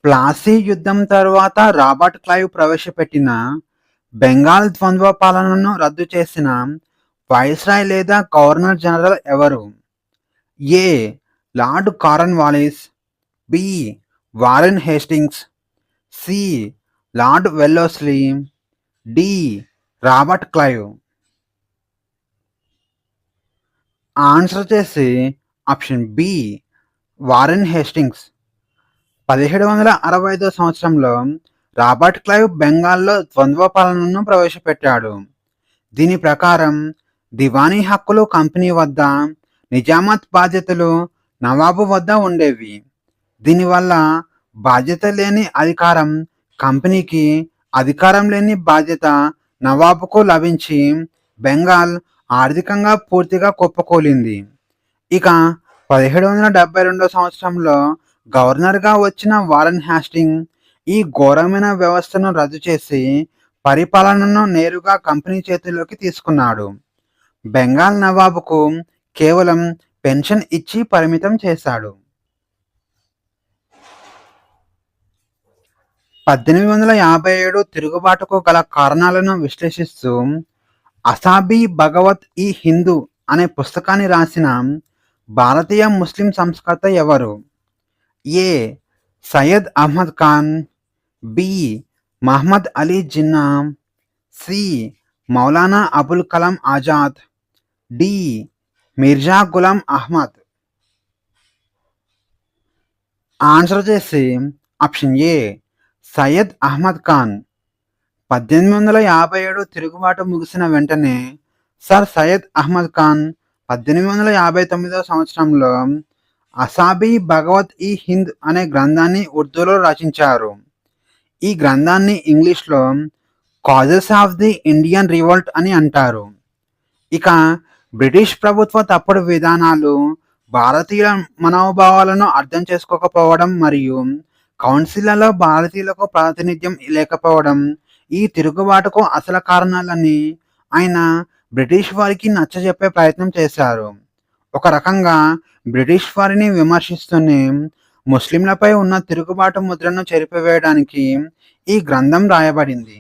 ప్లాసీ యుద్ధం తరువాత Robert Clive ప్రవేశపెట్టిన బెంగాల్ ద్వంద్వ పాలనను రద్దు చేసిన వైస్రాయ్ లేదా గవర్నర్ జనరల్ ఎవరు? A. Lord Cornwallis, B. Warren Hastings, C. Lord Wellesley, D. Robert Clive. Answer వచ్చేసి ఆప్షన్ బి, వారెన్ హేస్టింగ్స్. 1765 సంవత్సరంలో రాబర్ట్ క్లైవ్ బెంగాల్లో ద్వంద్వ పాలనను ప్రవేశపెట్టాడు. దీని ప్రకారం దివానీ హక్కులు కంపెనీ వద్ద, నిజామత్ బాధ్యతలు నవాబు వద్ద ఉండేవి. దీనివల్ల బాధ్యత లేని అధికారం కంపెనీకి, అధికారం లేని బాధ్యత నవాబుకు లభించి బెంగాల్ ఆర్థికంగా పూర్తిగా కుప్పకూలింది. ఇక 1772 సంవత్సరంలో గవర్నర్గా వచ్చిన వారెన్ హాస్టింగ్ ఈ ఘోరమైన వ్యవస్థను రద్దు చేసి పరిపాలనను నేరుగా కంపెనీ చేతుల్లోకి తీసుకున్నాడు. బెంగాల్ నవాబుకు కేవలం పెన్షన్ ఇచ్చి పరిమితం చేశాడు. 1857 తిరుగుబాటుకు గల కారణాలను విశ్లేషిస్తూ అసాబీ భగవత్ ఈ హిందూ అనే పుస్తకాన్ని రాసిన భారతీయ ముస్లిం సంస్కర్త ఎవరు? A. Syed Ahmed Khan, B. Muhammad Ali Jinnah, C. Maulana Abul Kalam Azad, D. Mirza Ghulam Ahmad. Answer వచ్చేసి ఆప్షన్ ఏ, సయ్యద్ అహ్మద్ ఖాన్. 1857 తిరుగుబాటు ముగిసిన వెంటనే సర్ సయ్యద్ అహ్మద్ ఖాన్ 1859 సంవత్సరంలో అసాబీ భగవత్ ఈ హింద్ అనే గ్రంథాన్ని ఉర్దూలో రచించారు. ఈ గ్రంథాన్ని ఇంగ్లీష్లో causes of the Indian revolt అని అంటారు. ఇక బ్రిటిష్ ప్రభుత్వ తప్పుడు విధానాలు, భారతీయుల మనోభావాలను అర్థం చేసుకోకపోవడం మరియు కౌన్సిల్లో భారతీయులకు ప్రాతినిధ్యం లేకపోవడం ఈ తిరుగుబాటుకు అసలు కారణాలని ఆయన బ్రిటిష్ వారికి నచ్చజెప్పే ప్రయత్నం చేశారు. ఒక రకంగా బ్రిటిష్ వారిని విమర్శిస్తూనే ముస్లింలపై ఉన్న తిరుగుబాటు ముద్రను చెరిపివేయడానికి ఈ గ్రంథం రాయబడింది.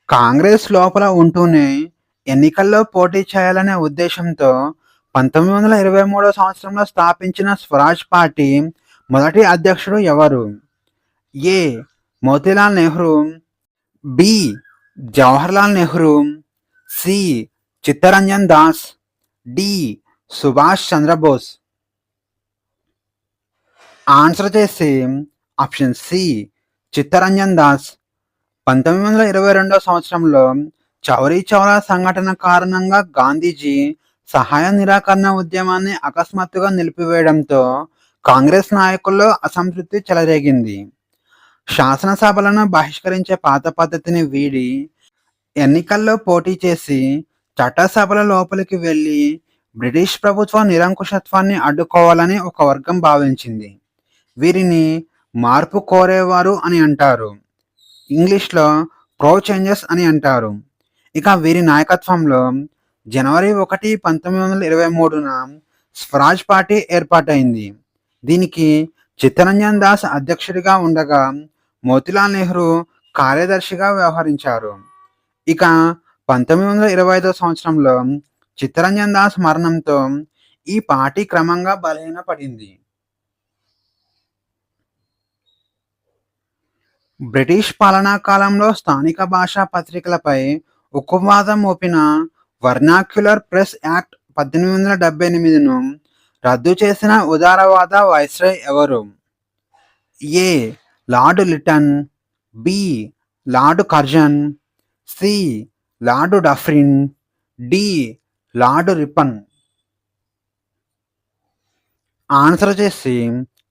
కాంగ్రెస్ లోపల ఉంటూనే ఎన్నికల్లో పోటీ చేయాలనే ఉద్దేశంతో 1923 సంవత్సరంలో స్థాపించిన స్వరాజ్ పార్టీ మొదటి అధ్యక్షుడు ఎవరు? ఏ. Motilal Nehru, B. Jawaharlal Nehru, C. Chittaranjan Das, D. Subhash Chandrabose. Answer చేసి ఆప్షన్ సి, చిత్తరంజన్ దాస్. 1922 సంవత్సరంలో చౌరీ చౌరా సంఘటన కారణంగా గాంధీజీ సహాయ నిరాకరణ ఉద్యమాన్ని అకస్మాత్తుగా నిలిపివేయడంతో కాంగ్రెస్ నాయకుల్లో అసంతృప్తి చెలరేగింది. శాసనసభలను బహిష్కరించే పాత పద్ధతిని వీడి ఎన్నికల్లో పోటీ చేసి చట్టసభల లోపలికి వెళ్ళి బ్రిటిష్ ప్రభుత్వ నిరంకుశత్వాన్ని అడ్డుకోవాలని ఒక వర్గం భావించింది. వీరిని మార్పు కోరేవారు అని అంటారు. ఇంగ్లీష్లో ప్రో చేంజెస్ అని అంటారు. ఇక వీరి నాయకత్వంలో జనవరి 1, 1923న స్వరాజ్ పార్టీ ఏర్పాటైంది. దీనికి చిత్తరంజన్ దాస్ అధ్యక్షుడిగా ఉండగా మోతీలాల్ నెహ్రూ కార్యదర్శిగా వ్యవహరించారు. ఇక 1925 సంవత్సరంలో చిత్తరంజన్ దాస్ మరణంతో ఈ పార్టీ క్రమంగా బలహీనపడింది. బ్రిటిష్ పాలనా కాలంలో స్థానిక భాషా పత్రికలపై ఉక్కుపాదం మోపిన వర్నాక్యులర్ ప్రెస్ యాక్ట్ 1878ను రద్దు చేసిన ఉదారవాద వైస్రాయ్ ఎవరు? A. Lord Lytton, B. Lord Curzon, C. Lord Dufferin, D. Lord Ripon. Answer చేసి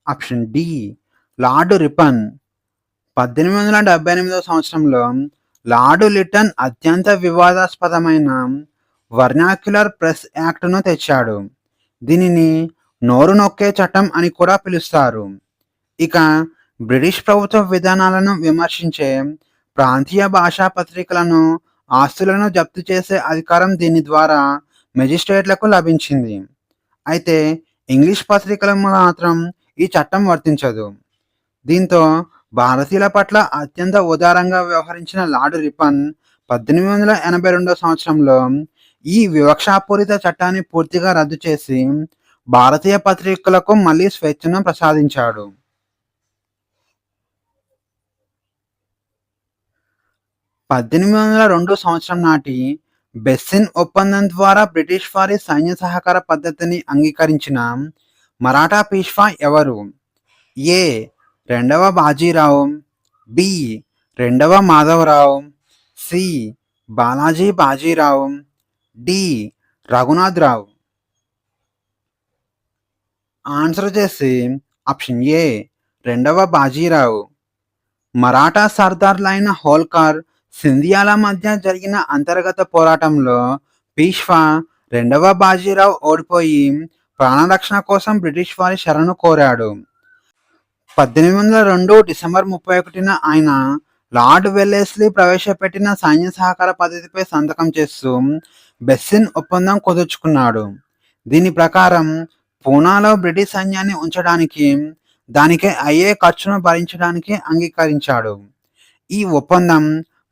ఆప్షన్ డి, లార్డ్ రిపన్. 1878 సంవత్సరంలో లార్డ్ లిటన్ అత్యంత వివాదాస్పదమైన వర్నాక్యులర్ ప్రెస్ యాక్ట్ను తెచ్చాడు. దీనిని నోరు నొక్కే చట్టం అని కూడా పిలుస్తారు. ఇక బ్రిటిష్ ప్రభుత్వ విధానాలను విమర్శించే ప్రాంతీయ భాషా పత్రికలను, ఆస్తులను జప్తు చేసే అధికారం దీని ద్వారా మెజిస్ట్రేట్లకు లభించింది. అయితే ఇంగ్లీష్ పత్రికలకు మాత్రం ఈ చట్టం వర్తించదు. దీంతో భారతీయుల పట్ల అత్యంత ఉదారంగా వ్యవహరించిన లార్డ్ రిపన్ 1882 సంవత్సరంలో ఈ వివక్షాపూరిత చట్టాన్ని పూర్తిగా రద్దు చేసి భారతీయ పత్రికలకు మళ్ళీ స్వేచ్ఛను ప్రసాదించాడు. 1802 సంవత్సరం నాటి బెస్సిన్ ఒప్పందం ద్వారా బ్రిటిష్ వారి సైన్య సహకార పద్ధతిని అంగీకరించిన మరాఠా పీష్వా ఎవరు? ఏ. రెండవ బాజీరావు, బి. రెండవ Madhavrao, C. Balaji Bajirao, D. Raghunathrao. Answer వచ్చేసి ఆప్షన్ ఏ రెండవ బాజీరావు. మరాఠా సర్దార్లైన హోల్కర్, సింధియాల మధ్య జరిగిన అంతర్గత పోరాటంలో పీష్వా రెండవ బాజీరావు ఓడిపోయి ప్రాణరక్షణ కోసం బ్రిటిష్ వారి శరణు కోరాడు. 1802 డిసెంబర్ 31న ఆయన లార్డ్ వెల్లెస్లీ ప్రవేశపెట్టిన సైన్య సహకార పద్ధతిపై సంతకం చేస్తూ బెస్సిన్ ఒప్పందం కుదుర్చుకున్నాడు. దీని ప్రకారం పూనాలో బ్రిటిష్ సైన్యాన్ని ఉంచడానికి, దానికి అయ్యే ఖర్చును భరించడానికి అంగీకరించాడు. ఈ ఒప్పందం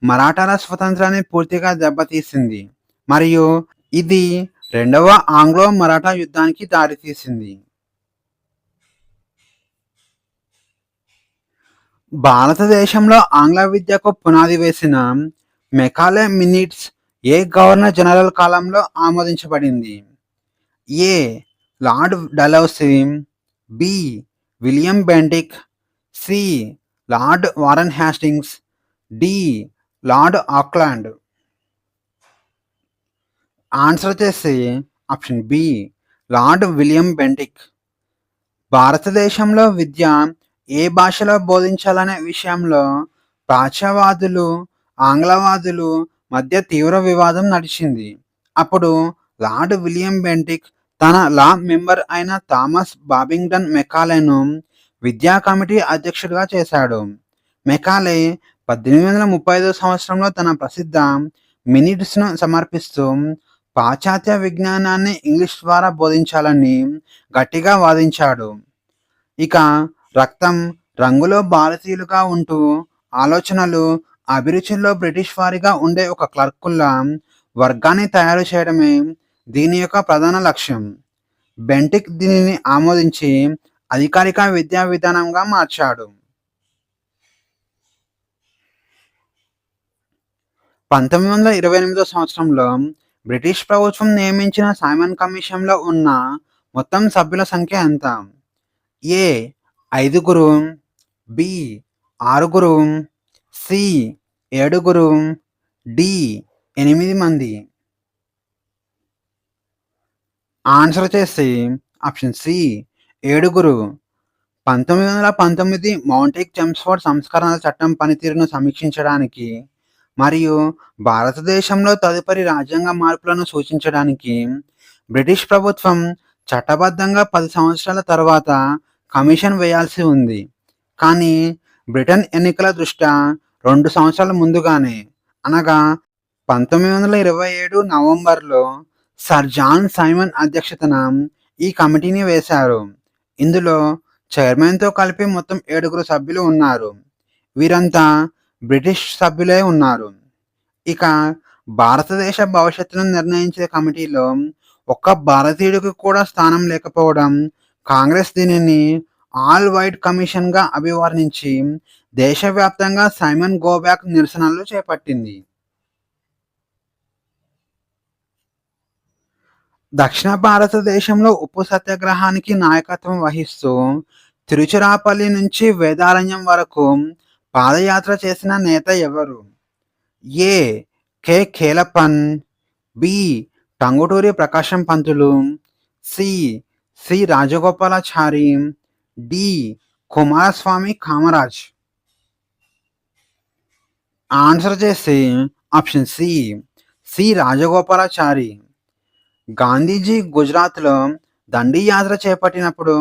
మరాఠాల స్వతంత్రాన్ని పూర్తిగా దెబ్బతీసింది మరియు ఇది రెండవ ఆంగ్లో మరాఠా యుద్ధానికి దారితీసింది. భారతదేశంలో ఆంగ్ల విద్యకు పునాది వేసిన మెకాలే మినిట్స్ ఏ గవర్నర్ జనరల్ కాలంలో ఆమోదించబడింది? A. Lord Dalhousie, B. William Bentinck, C. Lord Warren Hastings, D. Lord Auckland. Answer వచ్చేసి option B lord William Bentinck. భారతదేశంలో విద్య ఏ భాషలో బోధించాలనే విషయంలో ప్రాచ్యవాదులు, ఆంగ్లవాదులు మధ్య తీవ్ర వివాదం నడిచింది. అప్పుడు లార్డ్ విలియం బెంటిక్ తన లా మెంబర్ అయిన థామస్ బాబింగ్టన్ మెకాలేను విద్యా కమిటీ అధ్యక్షుడిగా చేశాడు. మెకాలే 1835 సంవత్సరంలో తన ప్రసిద్ధ మినిట్స్ను సమర్పిస్తూ పాశ్చాత్య విజ్ఞానాన్ని ఇంగ్లీష్ ద్వారా బోధించాలని గట్టిగా వాదించాడు. ఇక రక్తం, రంగులో భారతీయులుగా ఉంటూ ఆలోచనలు, అభిరుచుల్లో బ్రిటిష్ వారిగా ఉండే ఒక క్లర్కుల వర్గాన్ని తయారు చేయడమే దీని యొక్క ప్రధాన లక్ష్యం. బెంటిక్ దీనిని ఆమోదించి అధికారిక విద్యా విధానంగా మార్చాడు. 1928 సంవత్సరంలో బ్రిటిష్ ప్రభుత్వం నియమించిన సైమన్ కమిషన్లో ఉన్న మొత్తం సభ్యుల సంఖ్య ఎంత? ఏ. 5, బి. 6, సి. 7, డి. 8 మంది. ఆన్సర్ వచ్చేసి ఆప్షన్ సి 7. 1919 మౌంటిక్ చెమ్స్ఫోర్డ్ సంస్కరణల చట్టం పనితీరును సమీక్షించడానికి మరియు భారతదేశంలో తదుపరి రాజ్యాంగ మార్పులను సూచించడానికి బ్రిటిష్ ప్రభుత్వం చట్టబద్ధంగా 10 సంవత్సరాల తర్వాత కమిషన్ వేయాల్సి ఉంది. కానీ బ్రిటన్ ఎన్నికల దృష్ట్యా 2 సంవత్సరాల ముందుగానే, అనగా 1927 నవంబర్లో సర్ జాన్ సైమన్ అధ్యక్షతన ఈ కమిటీని వేశారు. ఇందులో చైర్మన్తో కలిపి మొత్తం 7 సభ్యులు ఉన్నారు. వీరంతా బ్రిటిష్ సభ్యులే ఉన్నారు. ఇక భారతదేశ భవిష్యత్తును నిర్ణయించే కమిటీలో ఒక్క భారతీయుడికి కూడా స్థానం లేకపోవడం కాంగ్రెస్ దీనిని ఆల్ వైట్ కమిషన్గా అభివర్ణించి దేశవ్యాప్తంగా సైమన్ గో బ్యాక్ నిరసనలు చేపట్టింది. దక్షిణ భారతదేశంలో ఉప్పు సత్యాగ్రహానికి నాయకత్వం వహిస్తూ తిరుచిరాపల్లి నుంచి వేదారణ్యం వరకు పాదయాత్ర చేసిన నేత ఎవరు? A. K. Kelappan, B. Tanguturi Prakasam Pantulu, C. C. Rajagopalachari, D. Kumaraswamy Kamaraj. Answer చేసి option C C. Rajagopalachari. Gandhiji గుజరాత్లో దండి యాత్ర చేపట్టినప్పుడు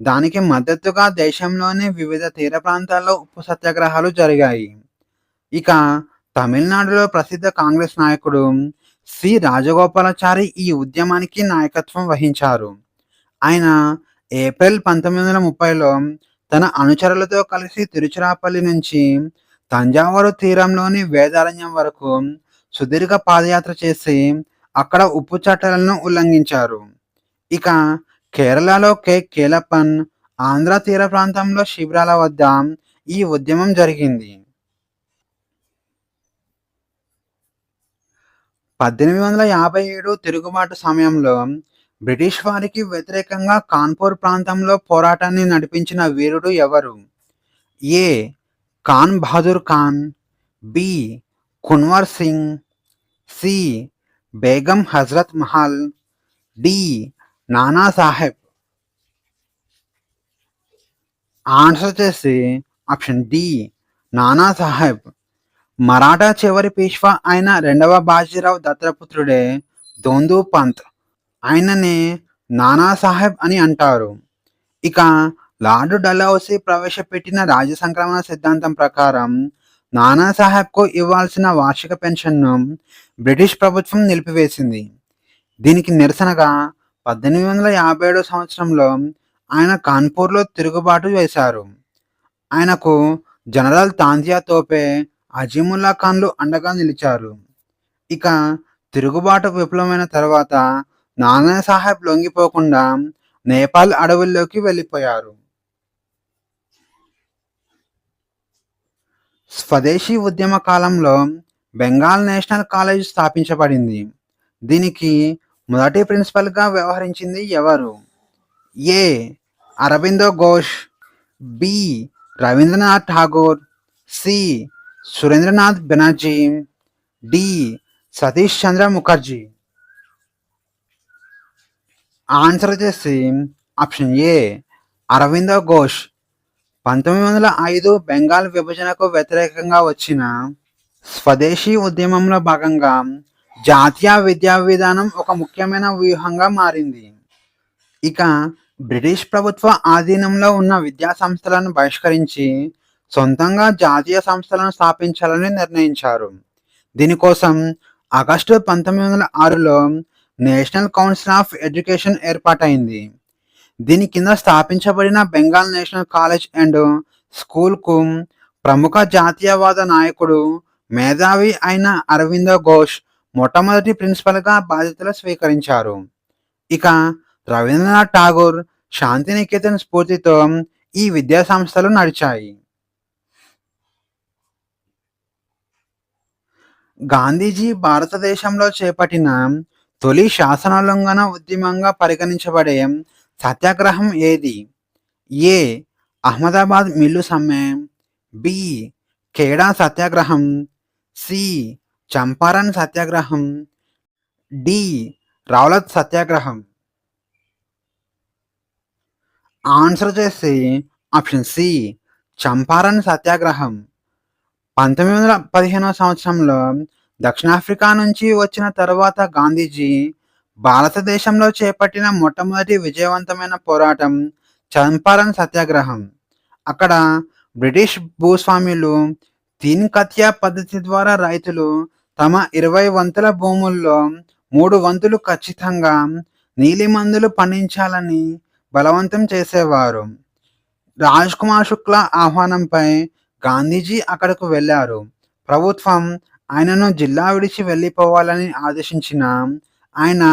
దానికి మద్దతుగా దేశంలోని వివిధ తీర ప్రాంతాల్లో ఉప్పు సత్యాగ్రహాలు జరిగాయి. ఇక తమిళనాడులో ప్రసిద్ధ కాంగ్రెస్ నాయకుడు సి. రాజగోపాలాచారి ఈ ఉద్యమానికి నాయకత్వం వహించారు. ఆయన ఏప్రిల్ 1930లో తన అనుచరులతో కలిసి తిరుచిరాపల్లి నుంచి తంజావూరు తీరంలోని వేదారణ్యం వరకు సుదీర్ఘ పాదయాత్ర చేసి అక్కడ ఉప్పు చట్టాలను ఉల్లంఘించారు. ఇక కేరళలో కేలప్పన్, ఆంధ్ర తీర ప్రాంతంలో శిబిరాల వద్ద ఈ ఉద్యమం జరిగింది. 1857 తిరుగుబాటు సమయంలో బ్రిటిష్ వారికి వ్యతిరేకంగా కాన్పూర్ ప్రాంతంలో పోరాటాన్ని నడిపించిన వీరుడు ఎవరు? A. Khan Bahadur Khan, B. Kunwar Singh, C. Begum Hazrat Mahal, D. Nana Sahib. Answer వచ్చేసి ఆప్షన్ డి, నానా సాహెబ్. మరాఠా చివరి పేష్వా అయిన రెండవ బాజీరావు దత్తపుత్రుడే దోందూ పంత్. ఆయననే నానాసాహెబ్ అని అంటారు. ఇక లార్డ్ డల్హౌసీ ప్రవేశపెట్టిన రాజ్య సంక్రమణ సిద్ధాంతం ప్రకారం నానాసాహెబ్కు ఇవ్వాల్సిన వార్షిక పెన్షన్ను బ్రిటిష్ ప్రభుత్వం నిలిపివేసింది. దీనికి నిరసనగా 1857 సంవత్సరంలో ఆయన కాన్పూర్లో తిరుగుబాటు చేశారు. ఆయనకు జనరల్ తాంతియా తోపే, అజీముల్లా ఖాన్లు అండగా నిలిచారు. ఇక తిరుగుబాటు విఫలమైన తర్వాత నానాసాహెబ్ లొంగిపోకుండా నేపాల్ అడవుల్లోకి వెళ్ళిపోయారు. స్వదేశీ ఉద్యమ కాలంలో బెంగాల్ నేషనల్ కాలేజ్ స్థాపించబడింది. దీనికి మొదటి ప్రిన్సిపల్గా వ్యవహరించింది ఎవరు? A. Aurobindo Ghosh, B. Rabindranath Tagore, C. Surendranath Banerjee, D. Satish Chandra Mukherjee. Answer వచ్చేసి ఆప్షన్ ఏ, అరవిందో ఘోష్. 1905 బెంగాల్ విభజనకు వ్యతిరేకంగా వచ్చిన స్వదేశీ ఉద్యమంలో భాగంగా జాతీయ విద్యా విధానం ఒక ముఖ్యమైన వ్యూహంగా మారింది. ఇక బ్రిటిష్ ప్రభుత్వ ఆధీనంలో ఉన్న విద్యా సంస్థలను బహిష్కరించి సొంతంగా జాతీయ సంస్థలను స్థాపించాలని నిర్ణయించారు. దీనికోసం ఆగస్టు 1906లో నేషనల్ కౌన్సిల్ ఆఫ్ ఎడ్యుకేషన్ ఏర్పాటైంది. దీని కింద స్థాపించబడిన బెంగాల్ నేషనల్ కాలేజ్ అండ్ స్కూల్కు ప్రముఖ జాతీయవాద నాయకుడు, మేధావి అయిన అరవిందో ఘోష్ మొట్టమొదటి ప్రిన్సిపల్గా బాధ్యతలు స్వీకరించారు. ఇక రవీంద్రనాథ్ ఠాగూర్ శాంతినికేతన్ స్ఫూర్తితో ఈ విద్యా సంస్థలు నడిచాయి. గాంధీజీ భారతదేశంలో చేపట్టిన తొలి శాసనోల్లంఘన ఉద్యమంగా పరిగణించబడే సత్యాగ్రహం ఏది? ఏ. అహ్మదాబాద్ మిల్లు సమ్మె, బి. ఖేడా సత్యాగ్రహం, సి. చంపారన్ సత్యాగ్రహం, డి. రౌలత్ సత్యాగ్రహం. ఆన్సర్ చేసి ఆప్షన్ సి, చంపారన్ సత్యాగ్రహం. 1915 సంవత్సరంలో దక్షిణాఫ్రికా నుంచి వచ్చిన తరువాత గాంధీజీ భారతదేశంలో చేపట్టిన మొట్టమొదటి విజయవంతమైన పోరాటం చంపారన్ సత్యాగ్రహం. అక్కడ బ్రిటిష్ భూస్వాములు తీన్ కత్యా పద్ధతి ద్వారా రైతులు తమ 20 వంతుల భూముల్లో 3 వంతులు ఖచ్చితంగా నీలిమందులు పండించాలని బలవంతం చేసేవారు. రాజ్ కుమార్ శుక్లా ఆహ్వానంపై గాంధీజీ అక్కడకు వెళ్ళారు. ప్రభుత్వం ఆయనను జిల్లా విడిచి వెళ్ళిపోవాలని ఆదేశించిన ఆయన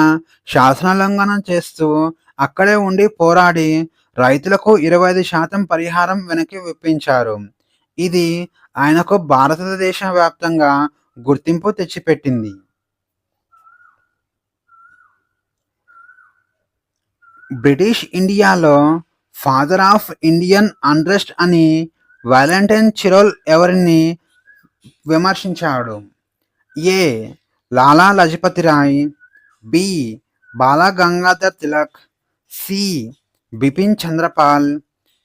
శాసనోల్లంఘన చేస్తూ అక్కడే ఉండి పోరాడి రైతులకు 25% పరిహారం వెనక్కి ఇప్పించారు. ఇది ఆయనకు భారతదేశ వ్యాప్తంగా గుర్తింపు తెచ్చిపెట్టింది. బ్రిటిష్ ఇండియాలో ఫాదర్ ఆఫ్ ఇండియన్ అన్రెస్ట్ అని వాలెంటైన్ చిరోల్ ఎవరిని విమర్శించాడు? A. Lala Lajpati Rai, B. Bal Gangadhar Tilak, C. Bipin Chandrapal,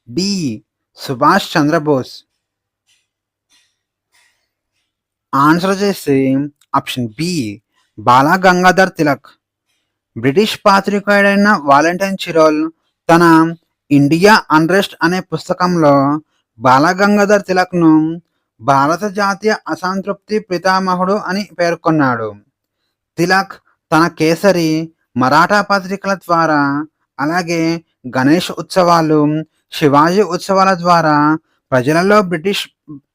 D. Subhash Chandrabose. Answer చేసి option B, Bal Gangadhar Tilak. British పాత్రికేయుడైన వాలెంటైన్ చిరోల్ తన ఇండియా అన్రెస్ట్ అనే పుస్తకంలో బాలగంగాధర్ తిలక్ను భారత జాతీయ అసంతృప్తి పితామహుడు అని పేర్కొన్నాడు. తిలక్ తన కేసరి, మరాఠా పత్రికల ద్వారా అలాగే గణేష్ ఉత్సవాలు, శివాజీ ఉత్సవాల ద్వారా ప్రజలలో బ్రిటిష్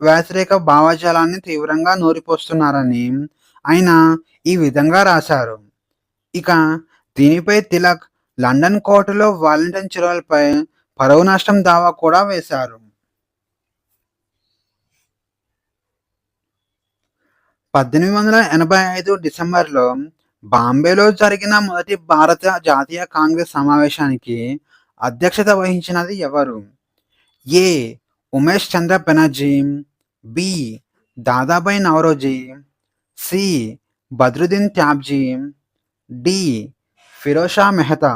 వ్యతిరేక భావజాలాన్ని తీవ్రంగా నూరిపోస్తున్నారని ఆయన ఈ విధంగా రాశారు. ఇక దీనిపై తిలక్ లండన్ కోర్టులో వాలంటైన్ చర్యలపై పరువు నష్టం దావా కూడా వేశారు. 1885 డిసెంబర్లో బాంబేలో జరిగిన మొదటి భారత జాతీయ కాంగ్రెస్ సమావేశానికి అధ్యక్షత వహించినది ఎవరు? A. Umesh Chandra Banerjee, B. Dadabhai Naoroji, C. Badruddin Tyabji, D. Firoz Shah Mehta.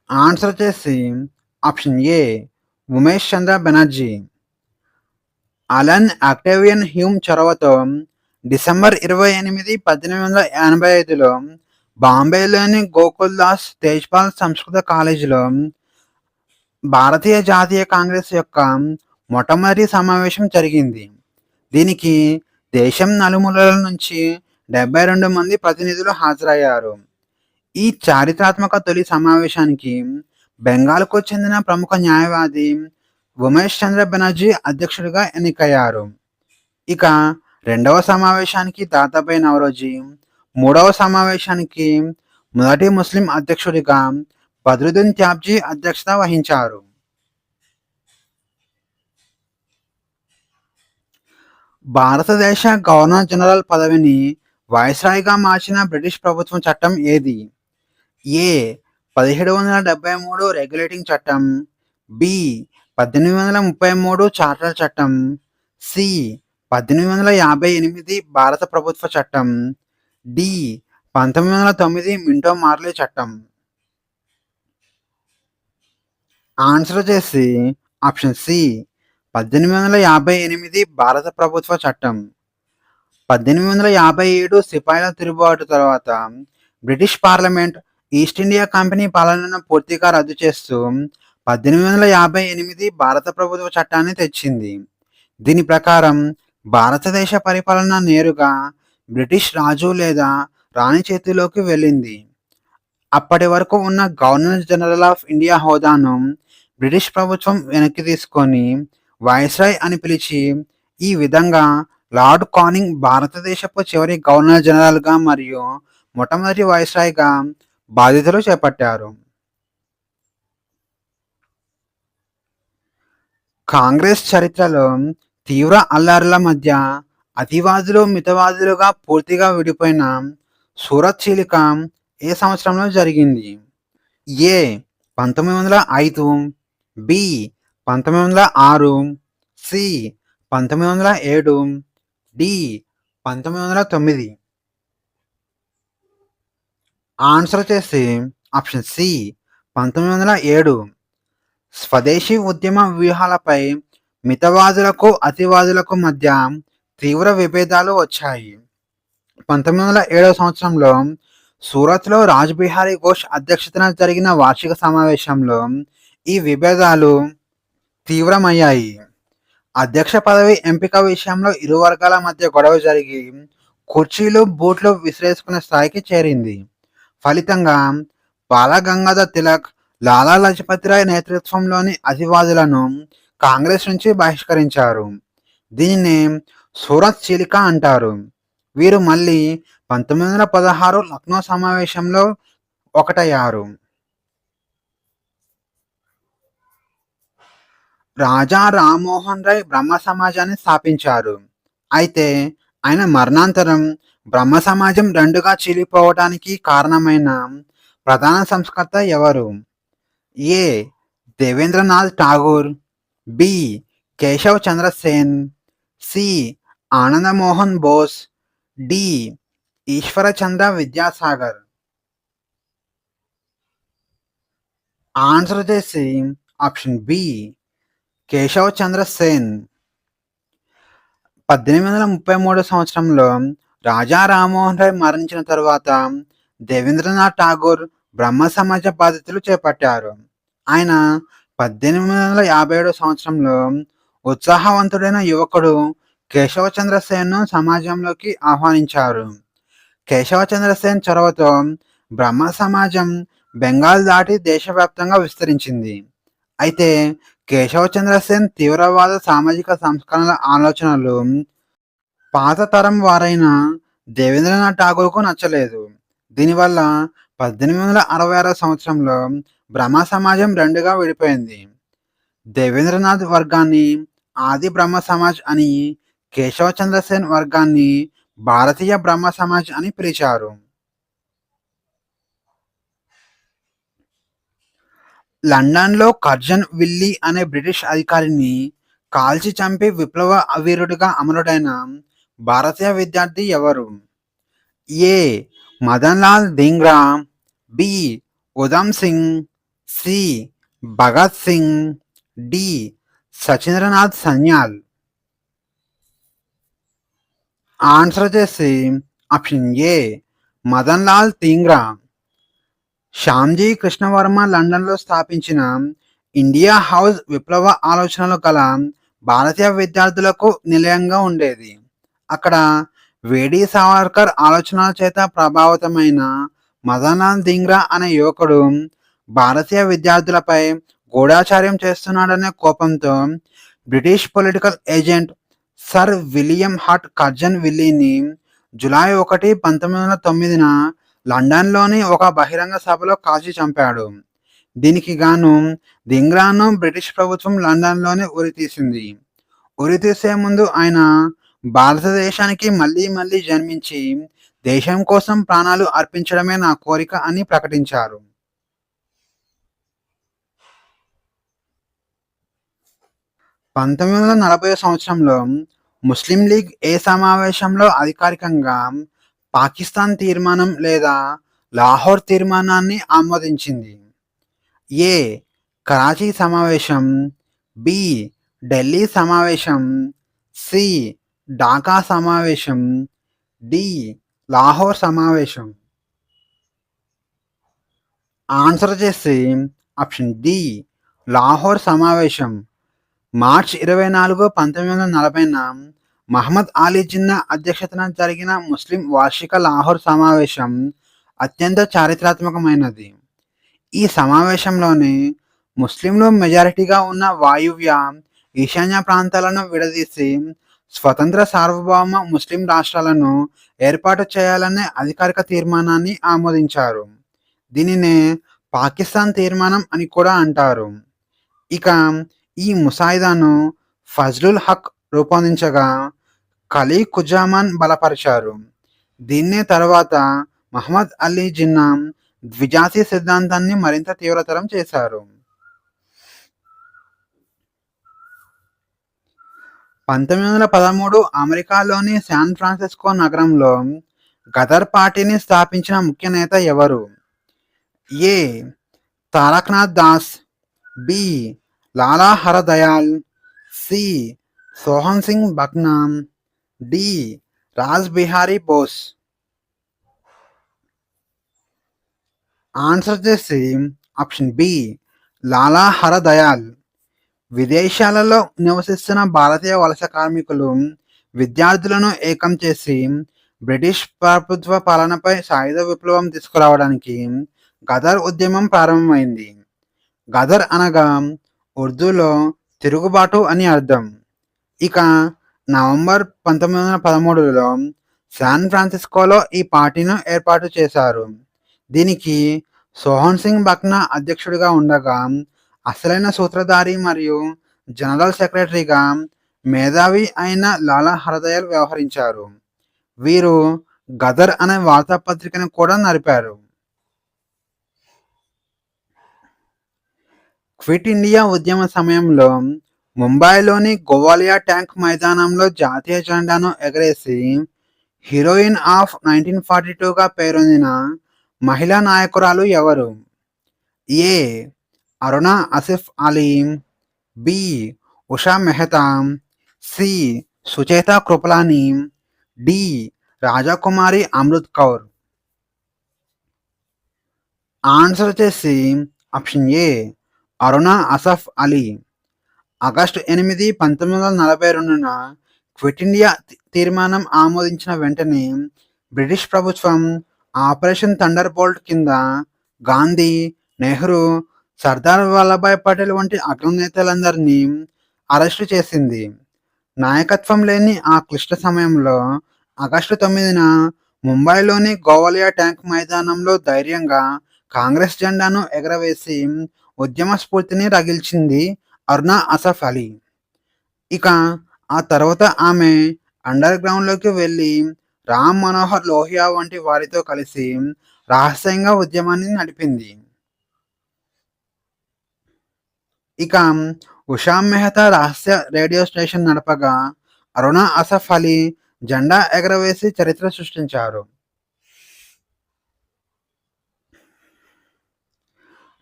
Answer వచ్చేసి option A Umesh Chandra Banerjee. Allan Octavian Hume చొరవతో డిసెంబర్ 28, 1885లో బాంబేలోని గోకుల్దాస్ తేజ్పాల్ సంస్కృత కాలేజీలో భారతీయ జాతీయ కాంగ్రెస్ యొక్క మొట్టమొదటి సమావేశం జరిగింది. దీనికి దేశం నలుమూలల నుంచి 72 మంది ప్రతినిధులు హాజరయ్యారు. ఈ చారిత్రాత్మక తొలి సమావేశానికి బెంగాల్కు చెందిన ప్రముఖ న్యాయవాది ఉమేష్ చంద్ర బెనర్జీ అధ్యక్షుడిగా ఎన్నికయ్యారు. ఇక రెండవ సమావేశానికి దాదాభాయ్ నౌరోజీ, మూడవ సమావేశానికి మొదటి ముస్లిం అధ్యక్షుడిగా బద్రుద్దీన్ త్యాబ్జీ అధ్యక్షత వహించారు. భారతదేశ గవర్నర్ జనరల్ పదవిని వైస్రాయ్గా మార్చిన బ్రిటిష్ ప్రభుత్వం చట్టం ఏది? ఏ. 1773 రెగ్యులేటింగ్ చట్టం, బి. 1833 చార్టర్ చట్టం, సి. 1858 భారత ప్రభుత్వ చట్టం, డి. 1909 మింటో మార్లే చట్టం. ఆన్సర్ వచ్చేసి ఆప్షన్ సి 1858 భారత ప్రభుత్వ చట్టం. 1857 సిపాయిల తిరుగుబాటు తర్వాత British parliament east India company పాలనను పూర్తిగా రద్దు చేస్తూ 1858 భారత ప్రభుత్వ చట్టాన్ని తెచ్చింది. దీని ప్రకారం భారతదేశ పరిపాలన నేరుగా బ్రిటిష్ రాజు లేదా రాణి చేతిలోకి వెళ్ళింది. అప్పటి వరకు ఉన్న గవర్నర్ జనరల్ ఆఫ్ ఇండియా హోదాను బ్రిటిష్ ప్రభుత్వం వెనక్కి తీసుకొని వైస్రాయ్ అని పిలిచి, ఈ విధంగా లార్డ్ కానింగ్ భారతదేశపు చివరి గవర్నర్ జనరల్గా మరియు మొట్టమొదటి వైస్రాయ్గా బాధ్యతలు చేపట్టారు. కాంగ్రెస్ చరిత్రలో తీవ్ర అల్లర్ల మధ్య అతివాదులు మితవాదులుగా పూర్తిగా విడిపోయిన సూరత్ చీలిక ఏ సంవత్సరంలో జరిగింది? ఏ. 1905, బి. 1906, సి. 1907, డి. 1909. ఆన్సర్ వచ్చేసి ఆప్షన్ సి 1907. స్వదేశీ ఉద్యమ వ్యూహాలపై మితవాదులకు అతివాదులకు మధ్య తీవ్ర విభేదాలు వచ్చాయి. 1907 సంవత్సరంలో సూరత్లో రాజ్ బిహారీ ఘోష్ అధ్యక్షతన జరిగిన వార్షిక సమావేశంలో ఈ విభేదాలు తీవ్రమయ్యాయి. అధ్యక్ష పదవి ఎంపిక విషయంలో ఇరు వర్గాల మధ్య గొడవ జరిగి కుర్చీలు బూట్లు విసిరేసుకునే స్థాయికి చేరింది. ఫలితంగా బాలగంగాధర్ తిలక్, లాలా లజపతి రాయ్ నేతృత్వంలోని అతివాదులను కాంగ్రెస్ నుంచి బహిష్కరించారు. దీనిని సూరత్ చీలిక అంటారు. వీరు మళ్ళీ 1916 లక్నో సమావేశంలో ఒకటయ్యారు. రాజా రామ్మోహన్ రాయ్ బ్రహ్మ సమాజాన్ని స్థాపించారు. అయితే ఆయన మరణాంతరం బ్రహ్మ సమాజం రెండుగా చీలిపోవటానికి కారణమైన ప్రధాన సంస్కర్త ఎవరు? A. Devendranath Tagore, B. Keshav Chandra Sen, C. Anandamohan Bose, D. Ishwarchandra Vidyasagar. Answer వచ్చేసి ఆప్షన్ బి కేశవ్ చంద్ర సేన్. 1833 సంవత్సరంలో రాజా రామ్మోహన్ రాయ్ మరణించిన తరువాత దేవేంద్రనాథ్ ఠాగూర్ బ్రహ్మ సమాజ బాధ్యతలు చేపట్టారు. ఆయన 1857 సంవత్సరంలో ఉత్సాహవంతుడైన యువకుడు కేశవచంద్ర సేన్ను సమాజంలోకి ఆహ్వానించారు. కేశవచంద్ర సేన్ చొరవతో బ్రహ్మ సమాజం బెంగాల్ దాటి దేశవ్యాప్తంగా విస్తరించింది. అయితే కేశవచంద్ర సేన్ తీవ్రవాద సామాజిక సంస్కరణల ఆలోచనలు పాత తరం వారైన దేవేంద్రనాథ్ ఠాగూర్‌కు నచ్చలేదు. దీనివల్ల 1866 సంవత్సరంలో బ్రహ్మ సమాజం 2గా విడిపోయింది. దేవేంద్రనాథ్ వర్గాన్ని ఆది బ్రహ్మ సమాజ్ అని, కేశవచంద్ర సేన్ వర్గాన్ని భారతీయ బ్రహ్మ సమాజ్ అని పిలిచారు. లండన్‌లో కర్జన్ విల్లీ అనే బ్రిటిష్ అధికారిని కాల్చి చంపి విప్లవ వీరుడిగా అమరుడైన భారతీయ విద్యార్థి ఎవరు? A. Madanlal Dhingra, B. Udham Singh, C. Bhagat Singh, D. Sachindranath Sanyal. Answer వచ్చేసి ఆప్షన్ ఏ మదన్‌లాల్ ధింగ్రా. శ్యామ్‌జీ కృష్ణవర్మ లండన్‌లో స్థాపించిన ఇండియా హౌస్ విప్లవ ఆలోచనలు గల భారతీయ విద్యార్థులకు నిలయంగా ఉండేది. అక్కడ వేడి సావర్కర్ ఆలోచనల చేత ప్రభావితమైన మదన్‌లాల్ ధింగ్రా అనే యువకుడు భారతీయ విద్యార్థులపై గూఢాచార్యం చేస్తున్నాడనే కోపంతో British political agent sir William Hutt Curzon విల్లీని జూలై 1, 1909న లండన్‌లోని ఒక బహిరంగ సభలో కాల్చి చంపాడు. దీనికి గాను ధింగ్రాను బ్రిటిష్ ప్రభుత్వం లండన్‌లోనే ఉరితీసింది. ఉరితీసే ముందు ఆయన భారతదేశానికి మళ్ళీ మళ్ళీ జన్మించి దేశం కోసం ప్రాణాలు అర్పించడమే నా కోరిక అని ప్రకటించారు. 1940 సంవత్సరంలో ముస్లిం లీగ్ ఏ సమావేశంలో అధికారికంగా పాకిస్తాన్ తీర్మానం లేదా లాహోర్ తీర్మానాన్ని ఆమోదించింది? ఏ. కరాచీ సమావేశం, బి. ఢిల్లీ సమావేశం, సి. ఢాకా సమావేశం, డి. లాహోర్ సమావేశం. ఆన్సర్ వచ్చేసి ఆప్షన్ డి లాహోర్ సమావేశం. మార్చి 24, 1940న మహమ్మద్ అలీ జిన్నా అధ్యక్షతన జరిగిన ముస్లిం వార్షిక లాహోర్ సమావేశం అత్యంత చారిత్రాత్మకమైనది. ఈ సమావేశంలోనే ముస్లింలు మెజారిటీగా ఉన్న వాయువ్య, ఈశాన్య ప్రాంతాలను విడదీసి స్వతంత్ర సార్వభౌమ ముస్లిం రాష్ట్రాలను ఏర్పాటు చేయాలనే అధికారిక తీర్మానాన్ని ఆమోదించారు. దీనినే పాకిస్తాన్ తీర్మానం అని కూడా అంటారు. ఇక ఈ ముసాయిదాను ఫజ్లుల్ హక్ రూపొందించగా ఖలీకుజ్జమాన్ బలపరిచారు. దీన్నే తర్వాత మహమ్మద్ అలీ జిన్నా ద్విజాతి సిద్ధాంతాన్ని మరింత తీవ్రతరం చేశారు. 1913 అమెరికాలోని శాన్ ఫ్రాన్సిస్కో నగరంలో గదర్ పార్టీని స్థాపించిన ముఖ్య నేత ఎవరు? A. Taraknath Das, B. Lala Hardayal, C. Sohan Singh Bakhna, D. Raj Bihari Bose. Answer చేసి ఆప్షన్ బి లాలా హరదయాల్. విదేశాలలో నివసిస్తున్న భారతీయ వలస కార్మికులు, విద్యార్థులను ఏకం చేసి బ్రిటిష్ ప్రభుత్వ పాలనపై సాయుధ విప్లవం తీసుకురావడానికి గదర్ ఉద్యమం ప్రారంభమైంది. గదర్ అనగా ఉర్దూలో తిరుగుబాటు అని అర్థం. ఇక నవంబర్ 1913లో శాన్ ఫ్రాన్సిస్కోలో ఈ పార్టీను ఏర్పాటు చేశారు. దీనికి సోహన్ సింగ్ బక్నా అధ్యక్షుడిగా ఉండగా, అసలైన సూత్రధారి మరియు జనరల్ సెక్రటరీగా మేధావి అయిన లాలా హరదయాల్ వ్యవహరించారు. వీరు గదర్ అనే వార్తాపత్రికను కూడా నడిపారు. క్విట్ ఇండియా ఉద్యమ సమయంలో ముంబైలోని గోవాలియా ట్యాంక్ మైదానంలో జాతీయ జెండాను ఎగరేసి హీరోయిన్ ఆఫ్ 1942గా పేరొందిన మహిళా నాయకురాలు ఎవరు? A. Aruna Asaf Ali, B. Usha Mehta, C. Sucheta Kripalani, D. Rajkumari Amrit Kaur. Answer వచ్చేసి option A Aruna Asaf Ali. August 8, 1942న క్విట్ ఇండియా తీర్మానం ఆమోదించిన వెంటనే బ్రిటిష్ ప్రభుత్వం ఆపరేషన్ థండర్ బోల్ట్ కింద గాంధీ, నెహ్రూ, సర్దార్ వల్లభాయ్ పటేల్ వంటి అగ్రనేతలందరినీ అరెస్టు చేసింది. నాయకత్వం లేని ఆ క్లిష్ట సమయంలో ఆగస్టు 9న ముంబైలోని గోవాలియా ట్యాంక్ మైదానంలో ధైర్యంగా కాంగ్రెస్ జెండాను ఎగరవేసి ఉద్యమ స్ఫూర్తిని రగిల్చింది అరుణ అసఫ్ అలీ. ఇక ఆ తర్వాత ఆమె అండర్ గ్రౌండ్‌లోకి వెళ్లి రామ్ మనోహర్ లోహియా వంటి వారితో కలిసి రహస్యంగా ఉద్యమాన్ని నడిపింది. ఇక ఉషా మెహతా రహస్య రేడియో స్టేషన్ నడపగా అరుణ అసఫ్ అలీ జెండా ఎగరవేసి చరిత్ర సృష్టించారు.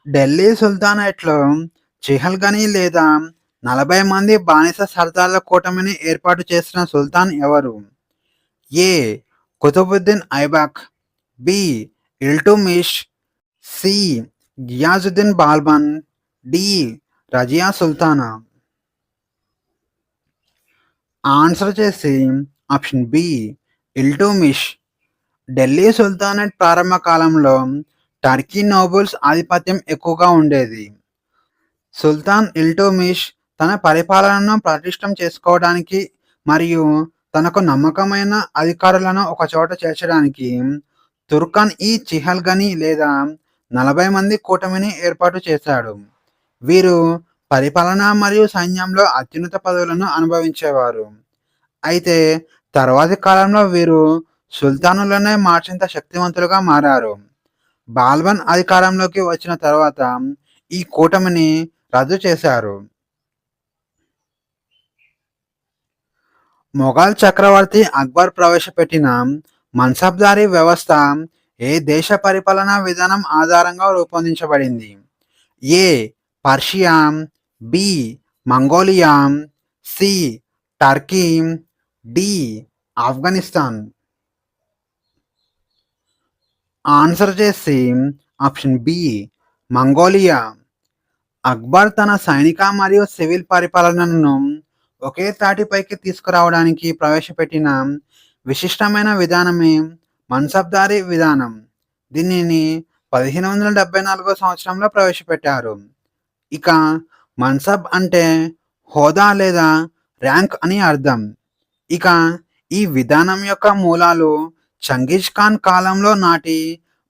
ఢిల్లీ సుల్తానేట్‌లో చిహల్‌గనీ లేదా 40 మంది బానిస సర్దార్ల కూటమిని ఏర్పాటు చేసిన సుల్తాన్ ఎవరు? A. Qutbuddin Aibak, B. Iltutmish, C. Ghiyasuddin Balban, D. Razia Sultana. Answer చేసి option B Iltutmish. Delhi sultanate ప్రారంభ కాలంలో టర్కీ నోబుల్స్ ఆధిపత్యం ఎక్కువగా ఉండేది. సుల్తాన్ ఇల్టుమిష్ తన పరిపాలనను పటిష్టం చేసుకోవడానికి మరియు తనకు నమ్మకమైన అధికారులను ఒకచోట చేర్చడానికి తుర్కాన్-ఇ-చిహల్‌గనీ లేదా 40 మంది కూటమిని ఏర్పాటు చేశాడు. వీరు పరిపాలన మరియు సైన్యంలో అత్యున్నత పదవులను అనుభవించేవారు. అయితే తర్వాతి కాలంలో వీరు సుల్తానులనే మార్చేంత శక్తివంతులుగా మారారు. బాల్బన్ అధికారంలోకి వచ్చిన తర్వాత ఈ కూటమిని రద్దు చేశారు. మొఘల్ చక్రవర్తి అక్బర్ ప్రవేశపెట్టిన మన్సబ్దారీ వ్యవస్థ ఏ దేశ పరిపాలనా విధానం ఆధారంగా రూపొందించబడింది? A. Persia, B. Mongolia, C. Turkey, D. Afghanistan. Answer చేసి ఆప్షన్ బి మంగోలియా. అక్బర్ తన సైనిక మరియు సివిల్ పరిపాలనను ఒకే తాటిపైకి తీసుకురావడానికి ప్రవేశపెట్టిన విశిష్టమైన విధానమే మన్సబ్దారీ విధానం. దీనిని 1574 సంవత్సరంలో ప్రవేశపెట్టారు. ఇక మన్సబ్ అంటే హోదా లేదా ర్యాంక్ అని అర్థం. ఇక ఈ విధానం యొక్క మూలాలు చంగీజ్ ఖాన్ కాలంలో నాటి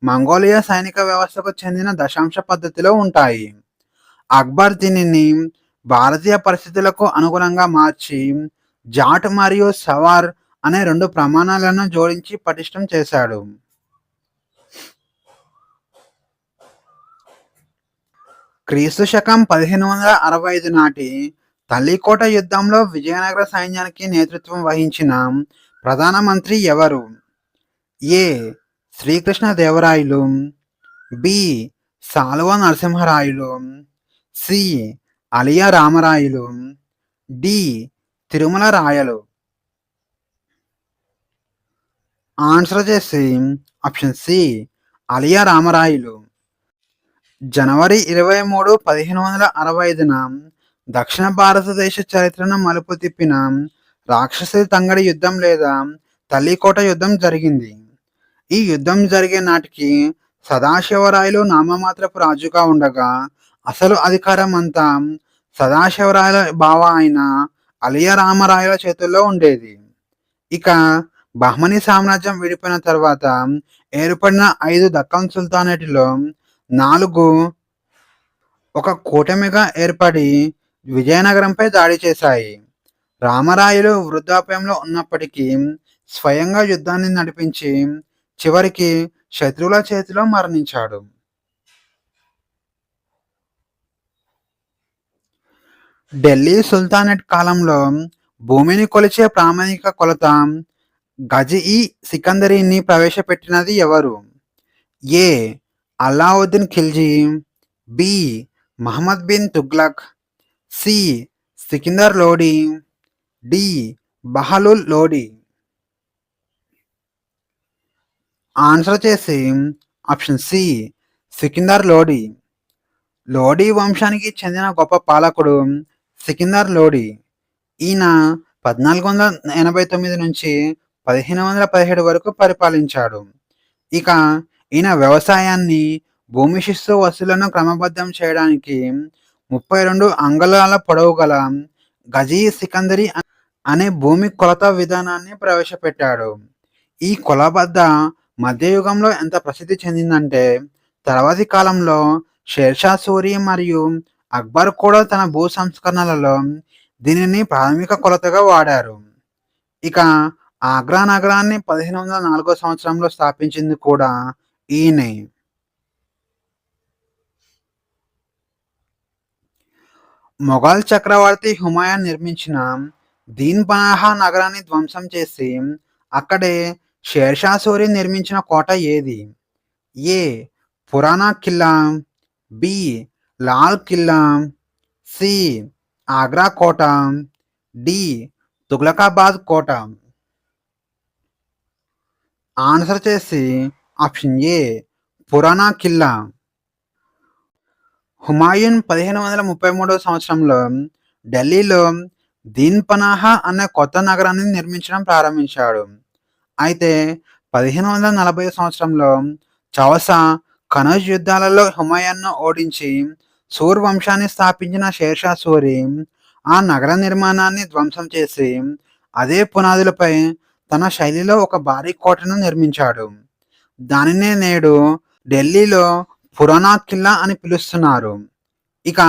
మంగోలియా సైనిక వ్యవస్థకు చెందిన దశాంశ పద్ధతిలో ఉంటాయి. అక్బర్ దీనిని భారతీయ పరిస్థితులకు అనుగుణంగా మార్చి జాట్ మరియు సవార్ అనే 2 ప్రమాణాలను జోడించి పటిష్టం చేశాడు. క్రీస్తు శకం 1565 నాటి తల్లికోట యుద్ధంలో విజయనగర సైన్యానికి నేతృత్వం వహించిన ప్రధానమంత్రి ఎవరు? ఏ. శ్రీకృష్ణదేవరాయలు, బి. సాళువ నరసింహరాయలు, సి. అలియా రామరాయలు, డి. తిరుమల రాయలు. ఆన్సర్ చేసి ఆప్షన్ సి అలియా రామరాయలు. జనవరి 23, 1565న దక్షిణ భారతదేశ చరిత్రను మలుపు తిప్పిన రాక్షసి తంగడి యుద్ధం లేదా తల్లికోట యుద్ధం జరిగింది. ఈ యుద్ధం జరిగే నాటికి సదాశివరాయలు నామమాత్రపు రాజుగా ఉండగా అసలు అధికారం అంతా సదాశివరాయల బావ అయిన అలియా రామరాయల చేతుల్లో ఉండేది. ఇక బహ్మనీ సామ్రాజ్యం విడిపోయిన తర్వాత ఏర్పడిన 5 దక్కన్ సుల్తానేట్లో 4 ఒక కూటమిగా ఏర్పడి విజయనగరంపై దాడి చేశాయి. రామరాయలు వృద్ధాప్యంలో ఉన్నప్పటికీ స్వయంగా యుద్ధాన్ని నడిపించి చివరికి శత్రువుల చేతిలో మరణించాడు. ఢిల్లీ సుల్తానేట్ కాలంలో భూమిని కొలిచే ప్రామాణిక కొలత గజ్-ఇ సికందరీని ప్రవేశపెట్టినది ఎవరు? A. Alauddin Khilji, B. Muhammad bin Tughlaq, C. Sikandar Lodi, D. Bahlul Lodi. Answer చేసి ఆప్షన్ సి సికిందర్ లోడి. లోడి వంశానికి చెందిన గొప్ప పాలకుడు సికిందర్ లోడి. ఈయన 1489 నుంచి 1517 వరకు పరిపాలించాడు. ఇక ఈయన వ్యవసాయాన్ని, భూమి శిస్తు వసూళ్లను క్రమబద్ధం చేయడానికి 32 అంగుళాల పొడవు గల గజీ సికందరీ అనే భూమి కొలత విధానాన్ని ప్రవేశపెట్టాడు. ఈ కొలబద్ద మధ్యయుగంలో ఎంత ప్రసిద్ధి చెందిందంటే, తర్వాతి కాలంలో షేర్షా సూరి మరియు అక్బర్ కూడా తన భూ సంస్కరణలలో దీనిని ప్రాథమిక కొలతగా వాడారు. ఇక ఆగ్రా నగరాన్ని 1504 సంవత్సరంలో స్థాపించింది కూడా ఈయనే. మొఘల్ చక్రవర్తి హుమాయూన్ నిర్మించిన దీన్ పనాహ నగరాన్ని ధ్వంసం చేసి అక్కడే షేర్షా సూరి నిర్మించిన కోట ఏది? ఏ. పురాణా కిల్లా, బి. లాల్ కిల్లా, సి. ఆగ్రా కోట, డి. తుగ్లకాబాద్ కోట. ఆన్సర్ చేసి ఆప్షన్ ఏ పురాణా కిల్లా. హుమాయూన్ 1533 సంవత్సరంలో ఢిల్లీలో దీన్ పనాహ అనే కొత్త నగరాన్ని నిర్మించడం ప్రారంభించాడు. అయితే 1540 సంవత్సరంలో చౌసా, కనౌజ్ యుద్ధాలలో హుమాయూన్ను ఓడించి సూర్ వంశాన్ని స్థాపించిన షేర్షా సూరి ఆ నగర నిర్మాణాన్ని ధ్వంసం చేసి అదే పునాదులపై తన శైలిలో ఒక భారీ కోటను నిర్మించాడు. దానినే నేడు ఢిల్లీలో పురాణా కిల్లా అని పిలుస్తున్నారు. ఇక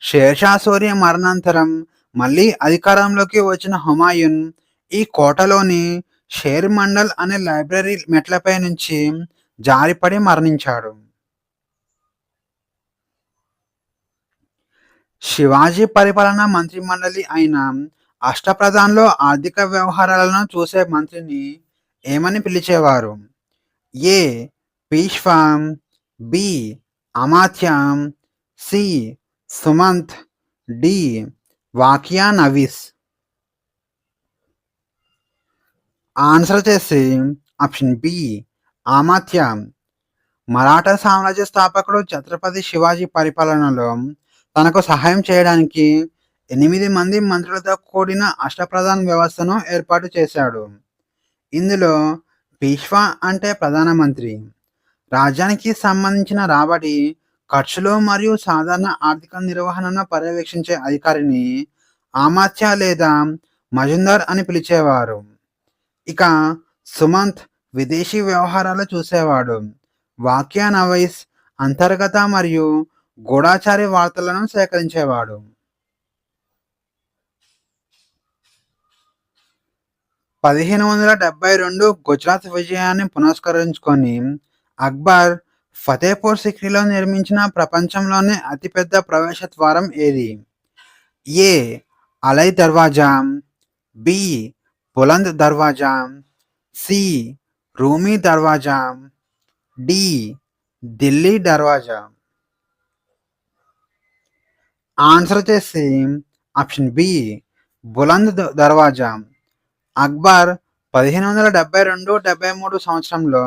షేర్షా సూరి మరణానంతరం మళ్ళీ అధికారంలోకి వచ్చిన హుమాయూన్ ఈ కోటలోని షేర్ మండల్ అనే లైబ్రరీ మెట్లపై నుంచి జారిపడి మరణించాడు. శివాజీ పరిపాలనా మంత్రిమండలి అయిన అష్టప్రధాన్లో ఆర్థిక వ్యవహారాలను చూసే మంత్రిని ఏమని పిలిచేవారు? A. Peshwa, B. Amatya, C. Sumant, D. Waqia Navis. Answer చేసి ఆప్షన్ బి అమాత్య. మరాఠా సామ్రాజ్య స్థాపకుడు ఛత్రపతి శివాజీ పరిపాలనలో తనకు సహాయం చేయడానికి 8 మంది మంత్రులతో కూడిన అష్టప్రధాన్ వ్యవస్థను ఏర్పాటు చేశాడు. ఇందులో పీష్వా అంటే ప్రధానమంత్రి, రాజ్యానికి సంబంధించిన రాబడి, ఖర్చులు మరియు సాధారణ ఆర్థిక నిర్వహణను పర్యవేక్షించే అధికారిని అమాత్య లేదా మజుందార్ అని పిలిచేవారు. ఇక సుమంత్ విదేశీ వ్యవహారాలు చూసేవాడు. వాకియా నవీస్ అంతర్గత మరియు గూఢచారి వార్తలను సేకరించేవాడు. 1572 గుజరాత్ విజయాన్ని పురస్కరించుకొని అక్బర్ ఫతేపూర్ సిక్రీలో నిర్మించిన ప్రపంచంలోనే అతిపెద్ద ప్రవేశ ద్వారం ఏది? ఏ. అలై దర్వాజా, బి. బులంద్ దర్వాజా, సి. రూమీ దర్వాజా, డి. ఢిల్లీ దర్వాజా. ఆన్సర్ చేసి ఆప్షన్ బి బులంద్ దర్వాజా. అక్బర్ 1572-73 సంవత్సరంలో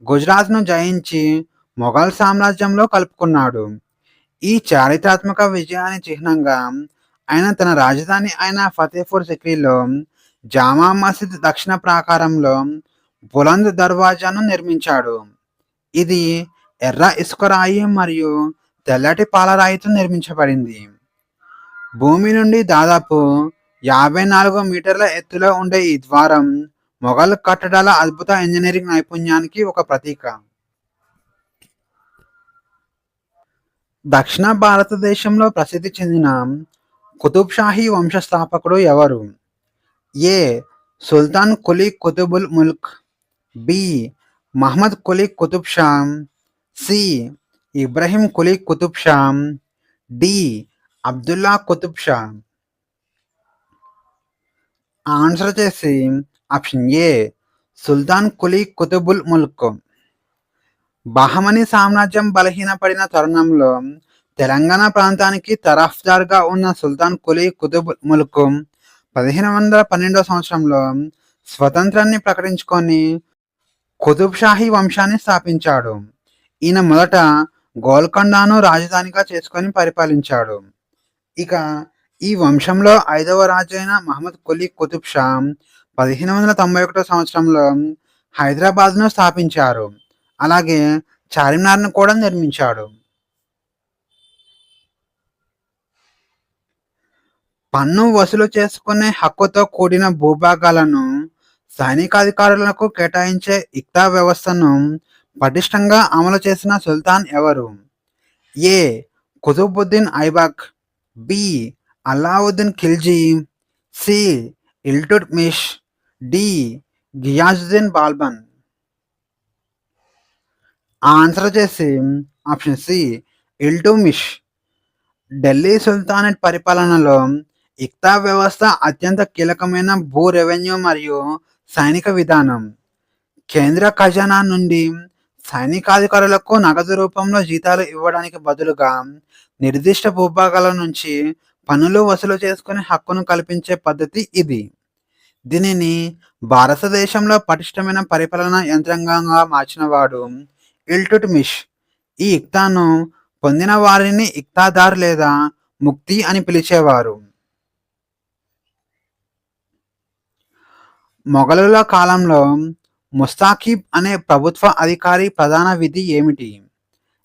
గుజరాత్ను జయించి మొఘల్ సామ్రాజ్యంలో కలుపుకున్నాడు. ఈ చారిత్రాత్మక విజయానికి చిహ్నంగా ఆయన తన రాజధాని అయిన ఫతేపూర్ సిక్రీలో జామా మసీద్ దక్షిణ ప్రాకారంలో బులంద్ దర్వాజాను నిర్మించాడు. ఇది ఎర్ర ఇసుకరాయి మరియు తెల్లటి పాలరాయితో నిర్మించబడింది. భూమి నుండి దాదాపు 54 మీటర్ల ఎత్తులో ఉండే ఈ ద్వారం మొఘల్ కట్టడాల అద్భుత ఇంజనీరింగ్ నైపుణ్యానికి ఒక ప్రతీక. దక్షిణ భారతదేశంలో ప్రసిద్ధి చెందిన కుతుబ్ షాహీ వంశస్థాపకుడు ఎవరు? A. Sultan Quli Qutbul Mulk, B. Muhammad Quli Qutb Shah, C. Ibrahim Quli Qutb Shah, D. Abdullah Qutb Shah. Answer చేసి ఆప్షన్ ఏ సుల్తాన్ కులీ కుతుబుల్ ముల్క్. బహమనీ సామ్రాజ్యం బలహీనపడిన తరుణంలో తెలంగాణ ప్రాంతానికి తరఫ్దార్గా ఉన్న సుల్తాన్ కులీ కుతుబ్ ముల్క్ 1512 సంవత్సరంలో స్వతంత్రాన్ని ప్రకటించుకొని కుతుబ్ షాహీ వంశాన్ని స్థాపించాడు. ఈయన మొదట గోల్కొండను రాజధానిగా చేసుకొని పరిపాలించాడు. ఇక ఈ వంశంలో 5వ రాజు అయిన మహమ్మద్ కులీ కుతుబ్ షా 1591 సంవత్సరంలో హైదరాబాద్ను స్థాపించారు. అలాగే చార్మినార్ను కూడా నిర్మించాడు. పన్ను వసూలు చేసుకునే హక్కుతో కూడిన భూభాగాలను సైనికాధికారులకు కేటాయించే ఇక్తా వ్యవస్థను పటిష్టంగా అమలు చేసిన సుల్తాన్ ఎవరు? A. Qutbuddin Aibak, B. Alauddin Khilji, C. Iltutmish, D. Ghiyasuddin Balban. Answer వచ్చేసి option C Iltutmish. Delhi sultanate పరిపాలనలో ఇక్తా వ్యవస్థ అత్యంత కీలకమైన భూ రెవెన్యూ మరియు సైనిక విధానం. కేంద్ర ఖజానా నుండి సైనికాధికారులకు నగదు రూపంలో జీతాలు ఇవ్వడానికి బదులుగా నిర్దిష్ట భూభాగాల నుంచి పన్నులు వసూలు చేసుకునే హక్కును కల్పించే పద్ధతి ఇది. దీనిని భారతదేశంలో పటిష్టమైన పరిపాలనా యంత్రాంగంగా మార్చినవాడు ఇల్టుట్మిష్. ఈ ఇక్తాను పొందిన వారిని ఇక్తాదార్ లేదా ముక్తి అని పిలిచేవారు. మొఘలుల కాలంలో ముస్తాకిబ్ అనే ప్రభుత్వ అధికారి ప్రధాన విధి ఏమిటి?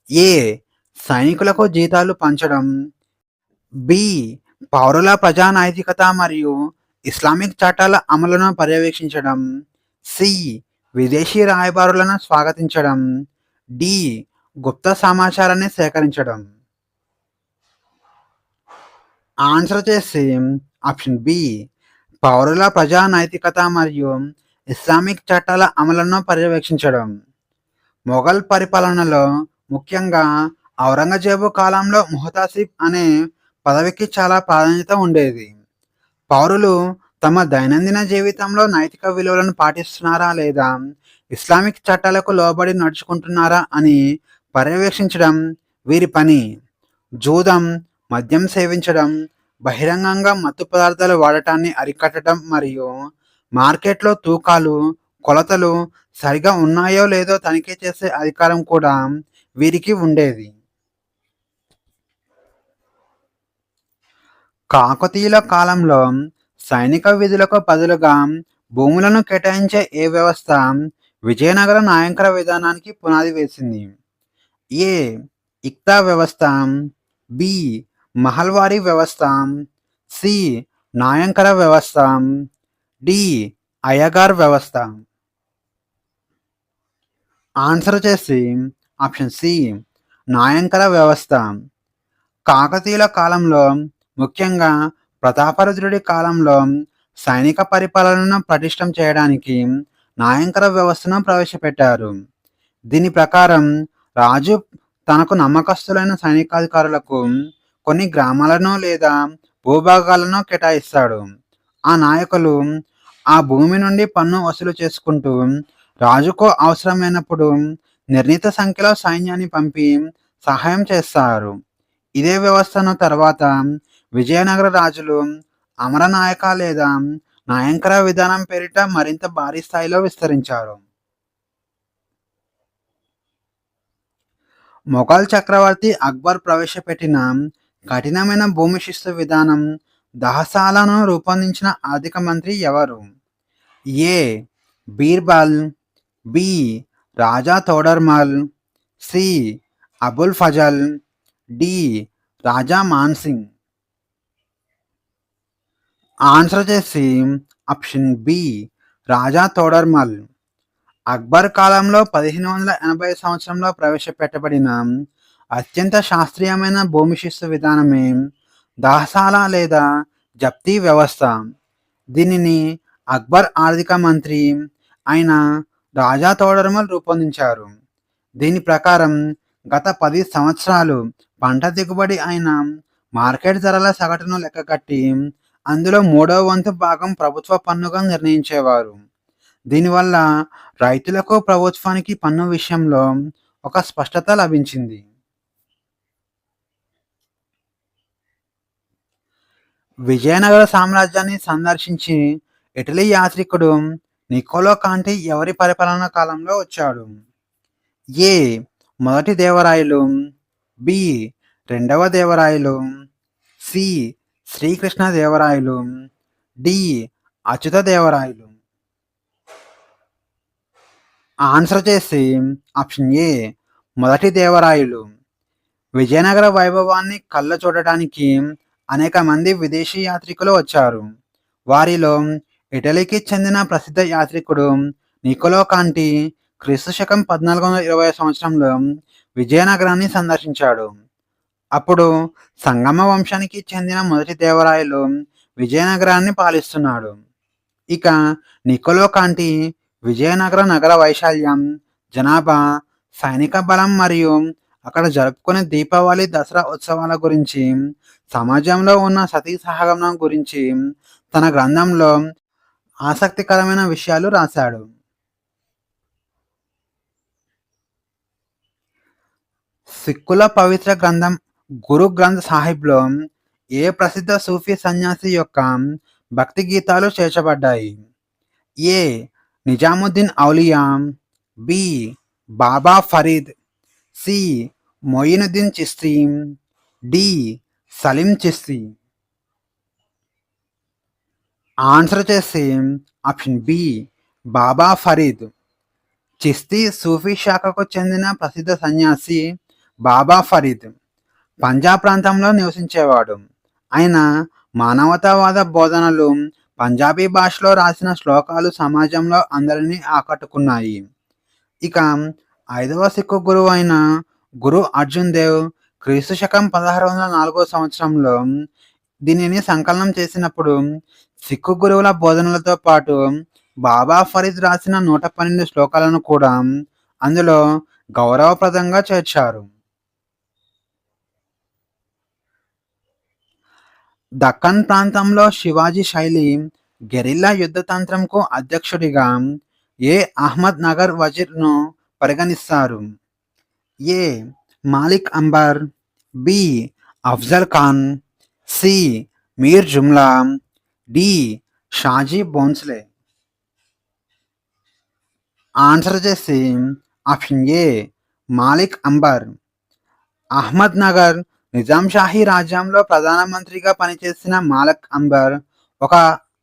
ఏ. సైనికులకు జీతాలు పంచడం, బి. పౌరుల ప్రజానైతికత మరియు ఇస్లామిక్ చట్టాల అమలును పర్యవేక్షించడం, సి. విదేశీ రాయబారులను స్వాగతించడం, డి. గుప్త సమాచారాన్ని సేకరించడం. ఆన్సర్ వచ్చేసి ఆప్షన్ బి పౌరుల ప్రజానైతికత మరియు ఇస్లామిక్ చట్టాల అమలును పర్యవేక్షించడం. మొఘల్ పరిపాలనలో ముఖ్యంగా ఔరంగజేబు కాలంలో ముహతాసిబ్ అనే పదవికి చాలా ప్రాధాన్యత ఉండేది. పౌరులు తమ దైనందిన జీవితంలో నైతిక విలువలను పాటిస్తున్నారా లేదా, ఇస్లామిక్ చట్టాలకు లోబడి నడుచుకుంటున్నారా అని పర్యవేక్షించడం వీరి పని. జూదం, మద్యం సేవించడం, బహిరంగంగా మత్తు పదార్థాలు వాడటాన్ని అరికట్టడం మరియు మార్కెట్లో తూకాలు, కొలతలు సరిగా ఉన్నాయో లేదో తనిఖీ చేసే అధికారం కూడా వీరికి ఉండేది. కాకతీయుల కాలంలో సైనిక విధులకు బదులుగా భూములను కేటాయించే ఏ వ్యవస్థ విజయనగర నాయంకర విధానానికి పునాది వేసింది? ఏ. ఇక్తా వ్యవస్థ, బి. మహల్వారీ వ్యవస్థ, సి. నాయంకర వ్యవస్థ, డి. అయ్యగార్ వ్యవస్థ. ఆన్సర్ వచ్చేసి ఆప్షన్ సి నాయంకర వ్యవస్థ. కాకతీయుల కాలంలో ముఖ్యంగా ప్రతాపరుద్రుడి కాలంలో సైనిక పరిపాలనను పటిష్టం చేయడానికి నాయంకర వ్యవస్థను ప్రవేశపెట్టారు. దీని ప్రకారం రాజు తనకు నమ్మకస్తులైన సైనికాధికారులకు కొన్ని గ్రామాలను లేదా భూభాగాలను కేటాయిస్తాడు. ఆ నాయకులు ఆ భూమి నుండి పన్ను వసూలు చేసుకుంటూ రాజుకు అవసరమైనప్పుడు నిర్ణీత సంఖ్యలో సైన్యాన్ని పంపి సహాయం చేస్తారు. ఇదే వ్యవస్థను తర్వాత విజయనగర రాజులు అమరనాయక లేదా నాయంకర విధానం పేరిట మరింత భారీ స్థాయిలో విస్తరించారు. మొఘల్ చక్రవర్తి అక్బర్ ప్రవేశపెట్టిన కఠినమైన భూమి శిస్తు విధానం దహసాలను రూపొందించిన ఆర్థిక మంత్రి ఎవరు? ఏ. బీర్బల్, బి. రాజా తోడర్మల్, సి. అబుల్ ఫజల్, డి. రాజా మాన్సింగ్. ఆన్సర్ వచ్చేసి ఆప్షన్ బి రాజా తోడర్మల్. అక్బర్ కాలంలో 1580 సంవత్సరంలో ప్రవేశపెట్టబడిన అత్యంత శాస్త్రీయమైన భూమి శిస్తు విధానమే దహసాల లేదా జప్తీ వ్యవస్థ. దీనిని అక్బర్ ఆర్థిక మంత్రి అయిన రాజా తోడర్మల్ రూపొందించారు. దీని ప్రకారం గత 10 సంవత్సరాలు పంట దిగుబడి అయిన మార్కెట్ ధరల సగటును లెక్కగట్టి అందులో 3వ వంతు భాగం ప్రభుత్వ పన్నుగా నిర్ణయించేవారు. దీనివల్ల రైతులకు, ప్రభుత్వానికి పన్ను విషయంలో ఒక స్పష్టత లభించింది. విజయనగర సామ్రాజ్యాన్ని సందర్శించి ఇటలీ యాత్రికుడు నికోలో కాంటి ఎవరి పరిపాలనా కాలంలో వచ్చాడు? ఏ. మొదటి దేవరాయలు, బి. రెండవ Devarayalu, C. Srikrishna Devarayalu, D. Achyuta Devarayalu. Answer చేసి ఆప్షన్ ఏ మొదటి దేవరాయలు. విజయనగర వైభవాన్ని కళ్ళ చూడటానికి అనేక మంది విదేశీ యాత్రికులు వచ్చారు. వారిలో ఇటలీకి చెందిన ప్రసిద్ధ యాత్రికుడు నికోలో కాంటి క్రీస్తు శకం 1420 సంవత్సరంలో విజయనగరాన్ని సందర్శించాడు. అప్పుడు సంగమ వంశానికి చెందిన మొదటి దేవరాయలు విజయనగరాన్ని పాలిస్తున్నాడు. ఇక నికోలో కాంటి విజయనగర నగర వైశాల్యం, జనాభా, సైనిక బలం మరియు అక్కడ జరుపుకునే దీపావళి, దసరా ఉత్సవాల గురించి, సమాజంలో ఉన్న సతీ సహగమనం గురించి తన గ్రంథంలో ఆసక్తికరమైన విషయాలు రాశాడు. సిక్కుల పవిత్ర గ్రంథం గురు గ్రంథ్ సాహిబ్లో ఏ ప్రసిద్ధ సూఫీ సన్యాసి యొక్క భక్తి గీతాలు చేర్చబడ్డాయి? A Nizamuddin Auliya, B Baba Farid, C Moinuddin Chishti, D Salim Chishti. Answer చేసి ఆప్షన్ బి బాబా ఫరీద్. చిస్తి సూఫీ శాఖకు చెందిన ప్రసిద్ధ సన్యాసి బాబా ఫరీద్ పంజాబ్ ప్రాంతంలో నివసించేవాడు. ఆయన మానవతావాద బోధనలు, పంజాబీ భాషలో రాసిన శ్లోకాలు సమాజంలో అందరినీ ఆకట్టుకున్నాయి. ఇక 5వ సిక్కు గురువు అయిన గురు అర్జున్ దేవ్ క్రీస్తు శకం 1604 సంవత్సరంలో దీనిని సంకలనం చేసినప్పుడు సిక్కు గురువుల బోధనలతో పాటు బాబా ఫరీద్ రాసిన 112 శ్లోకాలను కూడా అందులో గౌరవప్రదంగా చేర్చారు. దక్కన్ ప్రాంతంలో శివాజీ శైలి గెరిల్లా యుద్ధ తంత్రంకు అధ్యక్షుడిగా ఏ అహ్మద్ నగర్ వజీర్ను పరిగణిస్తారు? A Malik Ambar, B Afzal Khan, C Mir Jumla, D Shahaji Bhonsle. Answer చేసి option A Malik Ambar. Ahmadnagar Nizam Shahi రాజ్యంలో ప్రధానమంత్రిగా పనిచేసిన మాలిక్ అంబర్ ఒక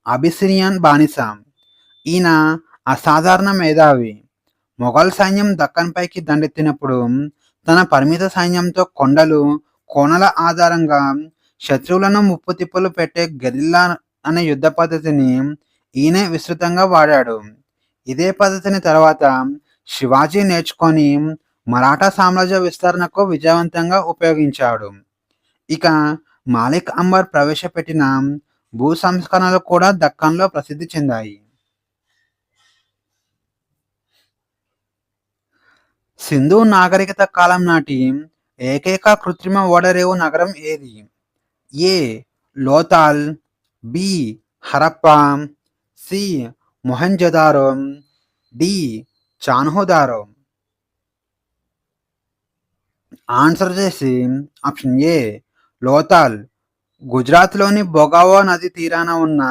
అబిసినియన్ బానిస. ఈయన అసాధారణ మేధావి. మొఘల్ సైన్యం దక్కన్పైకి దండెత్తినప్పుడు తన పరిమిత సైన్యంతో కొండలు, కోనల ఆధారంగా శత్రువులను ముప్పుతిప్పులు పెట్టే గెరిల్లా అనే యుద్ధ పద్ధతిని ఈయనే విస్తృతంగా వాడాడు. ఇదే పద్ధతిని తర్వాత శివాజీ నేర్చుకొని మరాఠా సామ్రాజ్య విస్తరణకు విజయవంతంగా ఉపయోగించాడు. ఇక మాలిక్ అంబర్ ప్రవేశపెట్టిన భూ సంస్కరణలు కూడా దక్కన్లో ప్రసిద్ధి చెందాయి. సింధు నాగరికత కాలం నాటి ఏకైక కృత్రిమ ఓడరేవు నగరం ఏది? A Lothal, B Harappa, C Mohenjodaro, D Chanhudaro. Answer చేసి ఆప్షన్ ఏ లోతాల్. గుజరాత్లోని బొగావో నది తీరాన ఉన్న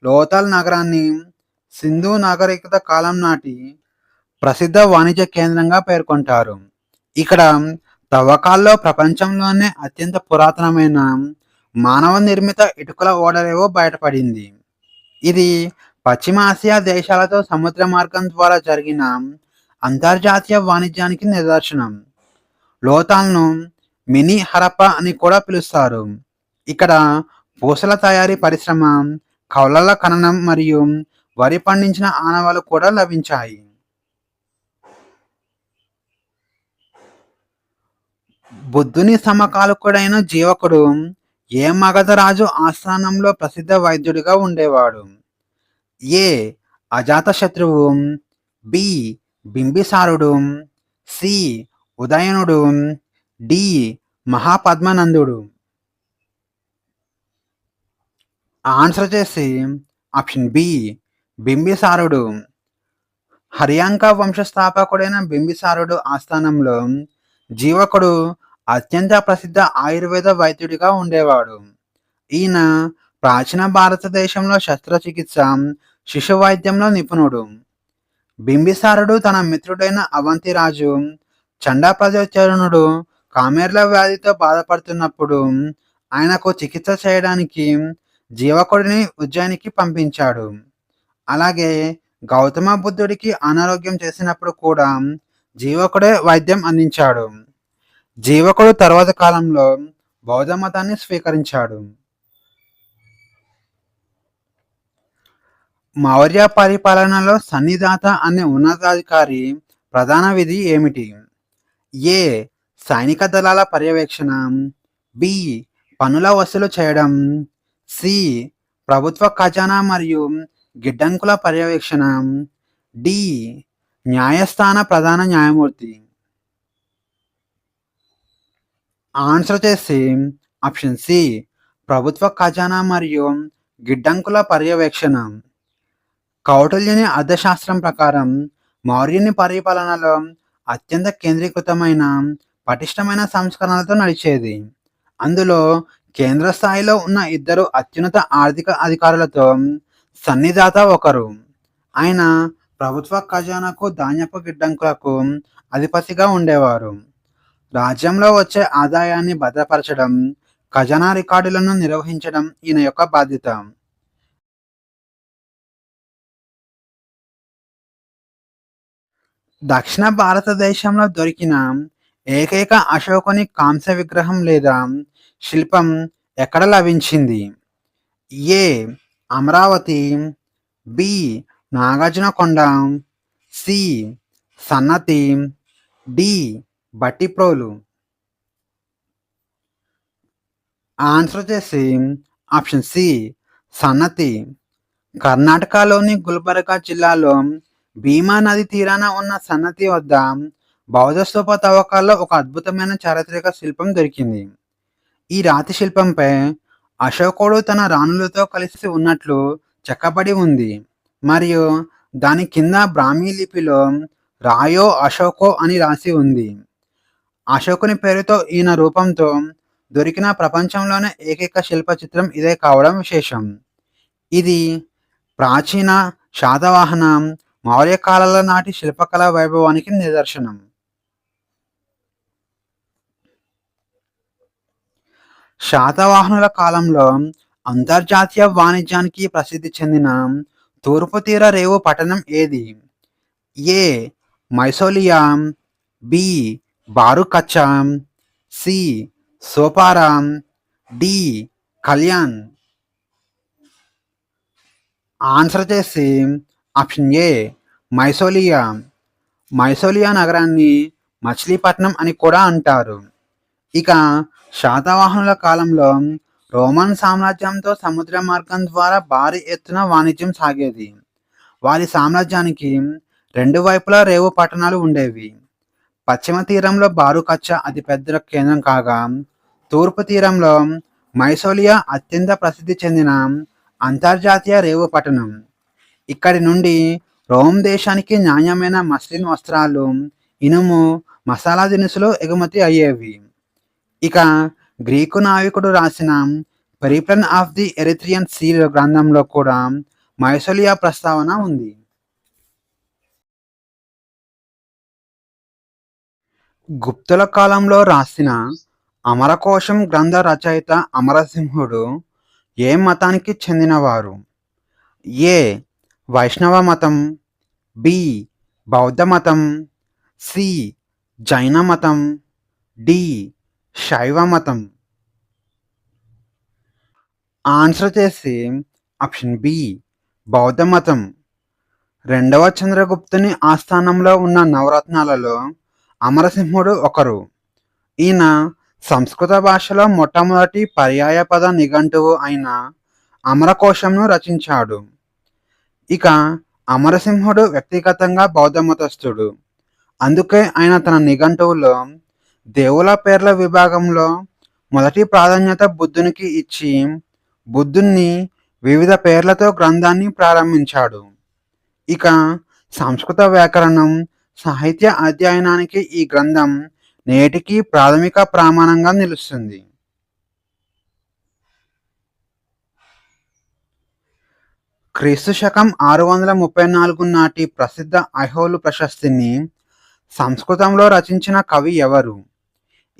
లోతాల్ నగరాన్ని సింధు నాగరికత కాలం నాటి ప్రసిద్ధ వాణిజ్య కేంద్రంగా పేర్కొంటారు. ఇక్కడ తవ్వకాల్లో ప్రపంచంలోనే అత్యంత పురాతనమైన మానవ నిర్మిత ఇటుకల ఓడరేవో బయటపడింది. ఇది పశ్చిమ ఆసియా దేశాలతో సముద్ర మార్గం ద్వారా జరిగిన అంతర్జాతీయ వాణిజ్యానికి నిదర్శనం. లోతాల్ను మినీ హరప్పా అని కూడా పిలుస్తారు. ఇక్కడ పూసల తయారీ పరిశ్రమ, కౌలల ఖననం మరియు వరి పండించిన ఆనవాలు కూడా లభించాయి. బుద్ధుని సమకాలికుడైన జీవకుడు ఏ మగధరాజు ఆస్థానంలో ప్రసిద్ధ వైద్యుడిగా ఉండేవాడు? ఏ అజాతశత్రువు, బి బింబిసారుడు, సి ఉదయనుడు, డి మహాపద్మనందుడు. ఆన్సర్ చేసి ఆప్షన్ బి బింబిసారుడు. హర్యాంక వంశస్థాపకుడైన బింబిసారుడు ఆస్థానంలో జీవకుడు అత్యంత ప్రసిద్ధ ఆయుర్వేద వైద్యుడిగా ఉండేవాడు. ఈయన ప్రాచీన భారతదేశంలో శస్త్రచికిత్స, శిశు వైద్యంలో నిపుణుడు. బింబిసారుడు తన మిత్రుడైన అవంతిరాజు చండాప్రజోచరణుడు కామెర్ల వ్యాధితో బాధపడుతున్నప్పుడు ఆయనకు చికిత్స చేయడానికి జీవకుడిని ఉజ్జయినికి పంపించాడు. అలాగే గౌతమ బుద్ధుడికి అనారోగ్యం చేసినప్పుడు కూడా జీవకుడే వైద్యం అందించాడు. జీవకుడు తర్వాత కాలంలో బౌద్ధ మతాన్ని స్వీకరించాడు. మౌర్య పరిపాలనలో సన్నిధాత అనే ఉన్నతాధికారి ప్రధాన విధి ఏమిటి? ఏ. సైనిక దళాల పర్యవేక్షణ. బి. పన్నుల వసూలు చేయడం. సి. ప్రభుత్వ ఖజానా మరియు గిడ్డంకుల పర్యవేక్షణ. డి. న్యాయస్థాన ప్రధాన న్యాయమూర్తి. ఆన్సర్ చేసి ఆప్షన్ సి. ప్రభుత్వ ఖజానా మరియు గిడ్డంకుల పర్యవేక్షణ. కౌటిల్యుని అర్థశాస్త్రం ప్రకారం మౌర్యుని పరిపాలనలో అత్యంత కేంద్రీకృతమైన పటిష్టమైన సంస్కరణలతో నడిచేది. అందులో కేంద్ర స్థాయిలో ఉన్న ఇద్దరు అత్యున్నత ఆర్థిక అధికారులతో సన్నిధాత ఒకరు. ఆయన ప్రభుత్వ ఖజానాకు ధాన్యపు గిడ్డంకులకు అధిపతిగా ఉండేవారు. రాజ్యంలో వచ్చే ఆదాయాన్ని భద్రపరచడం, ఖజానా రికార్డులను నిర్వహించడం ఈయన యొక్క బాధ్యత. దక్షిణ భారతదేశంలో దొరికిన ఏకైక అశోకుని కాంస్య విగ్రహం లేదా శిల్పం ఎక్కడ లభించింది? ఏ. Amaravati. B. Nagarjunakonda. C. సన్నతి. D. Bhattiprolu. Answer వచ్చేసి ఆప్షన్ సి. సన్నతి. కర్ణాటకలోని గుల్బర్గా జిల్లాలో భీమా నది తీరాన ఉన్న సన్నతి వద్ద బౌద్ధ స్తూప తవ్వకాల్లో ఒక అద్భుతమైన చారిత్రక శిల్పం దొరికింది. ఈ రాతి శిల్పంపై అశోకుడు తన రాణులతో కలిసి ఉన్నట్లు చెక్కబడి ఉంది మరియు దాని కింద బ్రాహ్మీ లిపిలో రాయో అశోకో అని రాసి ఉంది. అశోకుని పేరుతో ఈయన రూపంతో దొరికిన ప్రపంచంలోనే ఏకైక శిల్ప చిత్రం ఇదే కావడం విశేషం. ఇది ప్రాచీన శాతవాహన మౌర్య కాలాల నాటి శిల్పకళా వైభవానికి నిదర్శనం. శాతవాహనుల కాలంలో అంతర్జాతీయ వాణిజ్యానికి ప్రసిద్ధి చెందిన తూర్పు తీర రేవు పట్టణం ఏది? A. Maisolia. B. Barukachha. C. Sopara. D. Kalyan. Answer చేసి ఆప్షన్ ఏ. మైసోలియా. మైసోలియా నగరాన్ని మచిలీపట్నం అని కూడా అంటారు. ఇక శాతవాహనుల కాలంలో రోమన్ సామ్రాజ్యంతో సముద్ర మార్గం ద్వారా భారీ ఎత్తున వాణిజ్యం సాగేది. వారి సామ్రాజ్యానికి రెండు వైపులా రేవు పట్టణాలు ఉండేవి. పశ్చిమ తీరంలో బారుకచ్చ అతిపెద్ద కేంద్రం కాగా, తూర్పు తీరంలో మైసోలియా అత్యంత ప్రసిద్ధి చెందిన అంతర్జాతీయ రేవు పట్టణం. ఇక్కడి నుండి రోమ్ దేశానికి నాణ్యమైన మస్లిన్ వస్త్రాలు, ఇనుము, మసాలా దినుసులు ఎగుమతి అయ్యేవి. ఇక గ్రీకు నావికుడు రాసిన పెరిప్లన్ ఆఫ్ ది ఎరిథ్రియన్ సీ గ్రంథంలో కూడా మైసోలియా ప్రస్తావన ఉంది. గుప్తుల కాలంలో రాసిన అమరకోశం గ్రంథ రచయిత అమరసింహుడు ఏ మతానికి చెందినవారు? ఏ. వైష్ణవ మతం. బి. బౌద్ధ మతం. సి. జైన మతం. డి. శైవ మతం. ఆన్సర్ చేసి ఆప్షన్ బి. బౌద్ధ మతం. రెండవ చంద్రగుప్తుని ఆస్థానంలో ఉన్న నవరత్నాలలో అమరసింహుడు ఒకరు. ఈయన సంస్కృత భాషలో మొట్టమొదటి పర్యాయ పద నిఘంటువు అయిన అమరకోశంను రచించాడు. ఇక అమరసింహుడు వ్యక్తిగతంగా బౌద్ధ మతస్థుడు. అందుకే ఆయన తన నిఘంటువులో దేవుల పేర్ల విభాగంలో మొదటి ప్రాధాన్యత బుద్ధునికి ఇచ్చి బుద్ధుణ్ణి వివిధ పేర్లతో గ్రంథాన్ని ప్రారంభించాడు. ఇక సంస్కృత వ్యాకరణం, సాహిత్య అధ్యయనానికి ఈ గ్రంథం నేటికి ప్రాథమిక ప్రమాణంగా నిలుస్తుంది. క్రీస్తు శకం 634 నాటి ప్రసిద్ధ ఐహోలు ప్రశస్తిని సంస్కృతంలో రచించిన కవి ఎవరు?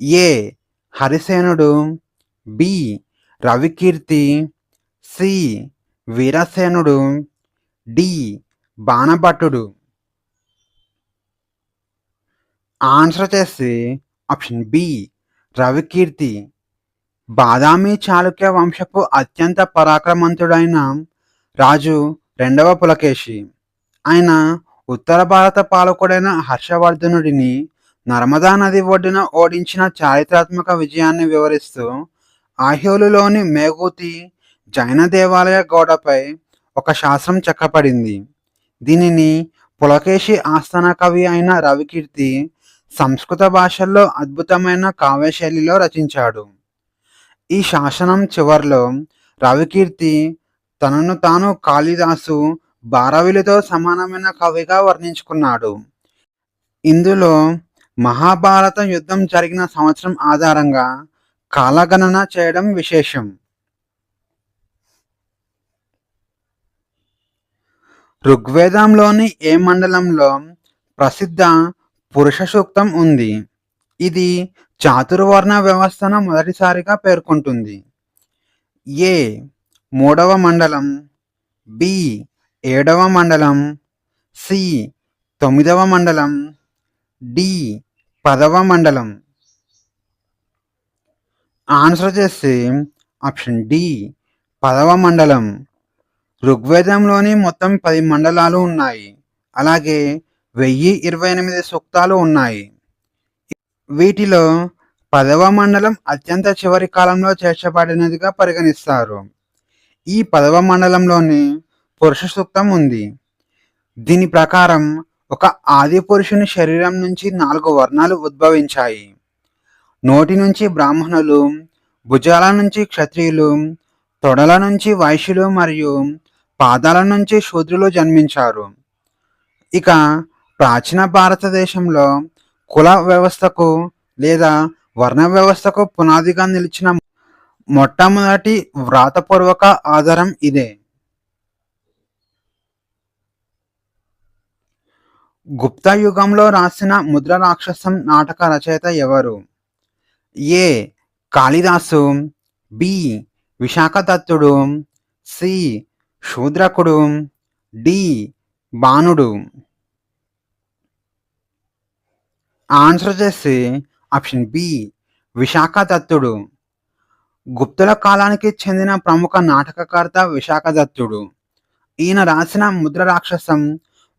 ఏ. హరిసేనుడు. బి. రవికీర్తి. సి. వీరసేనుడు. డి. బాణభట్టుడు. ఆన్సర్ వచ్చేసి ఆప్షన్ బి రవికీర్తి. బాదామి చాళుక్య వంశపు అత్యంత పరాక్రమవంతుడైన రాజు రెండవ పులకేశి. ఆయన ఉత్తర భారత పాలకుడైన హర్షవర్ధనుడిని నర్మదా నది ఒడ్డున ఓడించిన చారిత్రాత్మక విజయాన్ని వివరిస్తూ ఆహ్యోలులోని మేఘూతి జైన దేవాలయ గోడపై ఒక శాస్త్రం చెక్కబడింది. దీనిని పులకేశి ఆస్థాన కవి అయిన రవికీర్తి సంస్కృత భాషల్లో అద్భుతమైన కావ్యశైలిలో రచించాడు. ఈ శాసనం చివర్లో రవికీర్తి తనను తాను కాళిదాసు భారవిలతో సమానమైన కవిగా వర్ణించుకున్నాడు. ఇందులో మహాభారత యుద్ధం జరిగిన సంవత్సరం ఆధారంగా కాలగణన చేయడం విశేషం. ఋగ్వేదంలోని ఏ మండలంలో ప్రసిద్ధ పురుష సూక్తం ఉంది? ఇది చాతుర్వర్ణ వ్యవస్థను మొదటిసారిగా పేర్కొంటుంది. ఏ మూడవ మండలం, బి ఏడవ మండలం, సి తొమ్మిదవ మండలం, డి 10వ మండలం. ఆన్సర్ వచ్చేసి ఆప్షన్ డి 10వ మండలం. ఋగ్వేదంలోని మొత్తం 10 మండలాలు ఉన్నాయి. అలాగే 1028 సూక్తాలు ఉన్నాయి. వీటిలో 10వ మండలం అత్యంత చివరి కాలంలో చేర్చబడినదిగా పరిగణిస్తారు. ఈ 10వ మండలంలోని పురుష సూక్తం ఉంది. దీని ప్రకారం ఒక ఆది పురుషుని శరీరం నుంచి 4 వర్ణాలు ఉద్భవించాయి. నోటి నుంచి బ్రాహ్మణులు, భుజాల నుంచి క్షత్రియులు, తొడల నుంచి వైశ్యులు మరియు పాదాల నుంచి శూద్రులు జన్మించారు. ఇక ప్రాచీన భారతదేశంలో కుల వ్యవస్థకు లేదా వర్ణ వ్యవస్థకు పునాదిగా నిలిచిన మొట్టమొదటి వ్రాతపూర్వక ఆధారం ఇదే. గుప్త యుగంలో రాసిన ముద్ర రాక్షసం నాటక రచయిత ఎవరు? ఏ కాళిదాసు, బి విశాఖదత్తుడు, సి శూద్రకుడు, డి బాణుడు. ఆన్సర్ వచ్చేసి ఆప్షన్ బి విశాఖదత్తుడు. గుప్తుల కాలానికి చెందిన ప్రముఖ నాటకకర్త విశాఖదత్తుడు. ఈయన రాసిన ముద్ర రాక్షసం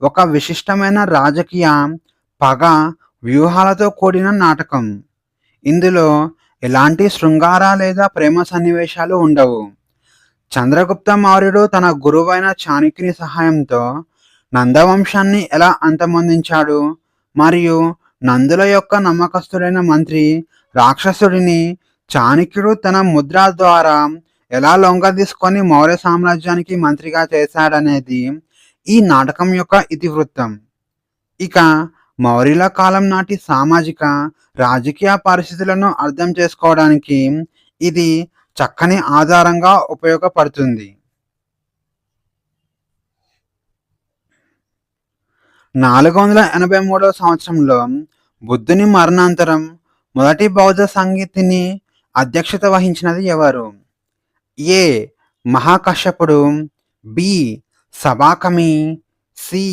ఒక విశిష్టమైన రాజకీయ పగ వ్యూహాలతో కూడిన నాటకం. ఇందులో ఎలాంటి శృంగార లేదా ప్రేమ సన్నివేశాలు ఉండవు. చంద్రగుప్త మౌర్యుడు తన గురువైన చాణక్యుని సహాయంతో నందవంశాన్ని ఎలా అంతమొందించాడు మరియు నందుల యొక్క నమ్మకస్తుడైన మంత్రి రాక్షసుడిని చాణక్యుడు తన ముద్ర ద్వారా ఎలా లొంగదీసుకొని మౌర్య సామ్రాజ్యానికి మంత్రిగా చేశాడనేది ఈ నాటకం యొక్క ఇతివృత్తం. ఇక మౌర్యుల కాలం నాటి సామాజిక రాజకీయ పరిస్థితులను అర్థం చేసుకోవడానికి ఇది చక్కని ఆధారంగా ఉపయోగపడుతుంది. 483వ సంవత్సరంలో బుద్ధుని మరణాంతరం మొదటి బౌద్ధ సంగీతిని అధ్యక్షత వహించినది ఎవరు? ఏ మహాకశ్యపుడు, బి సబాకమి, సి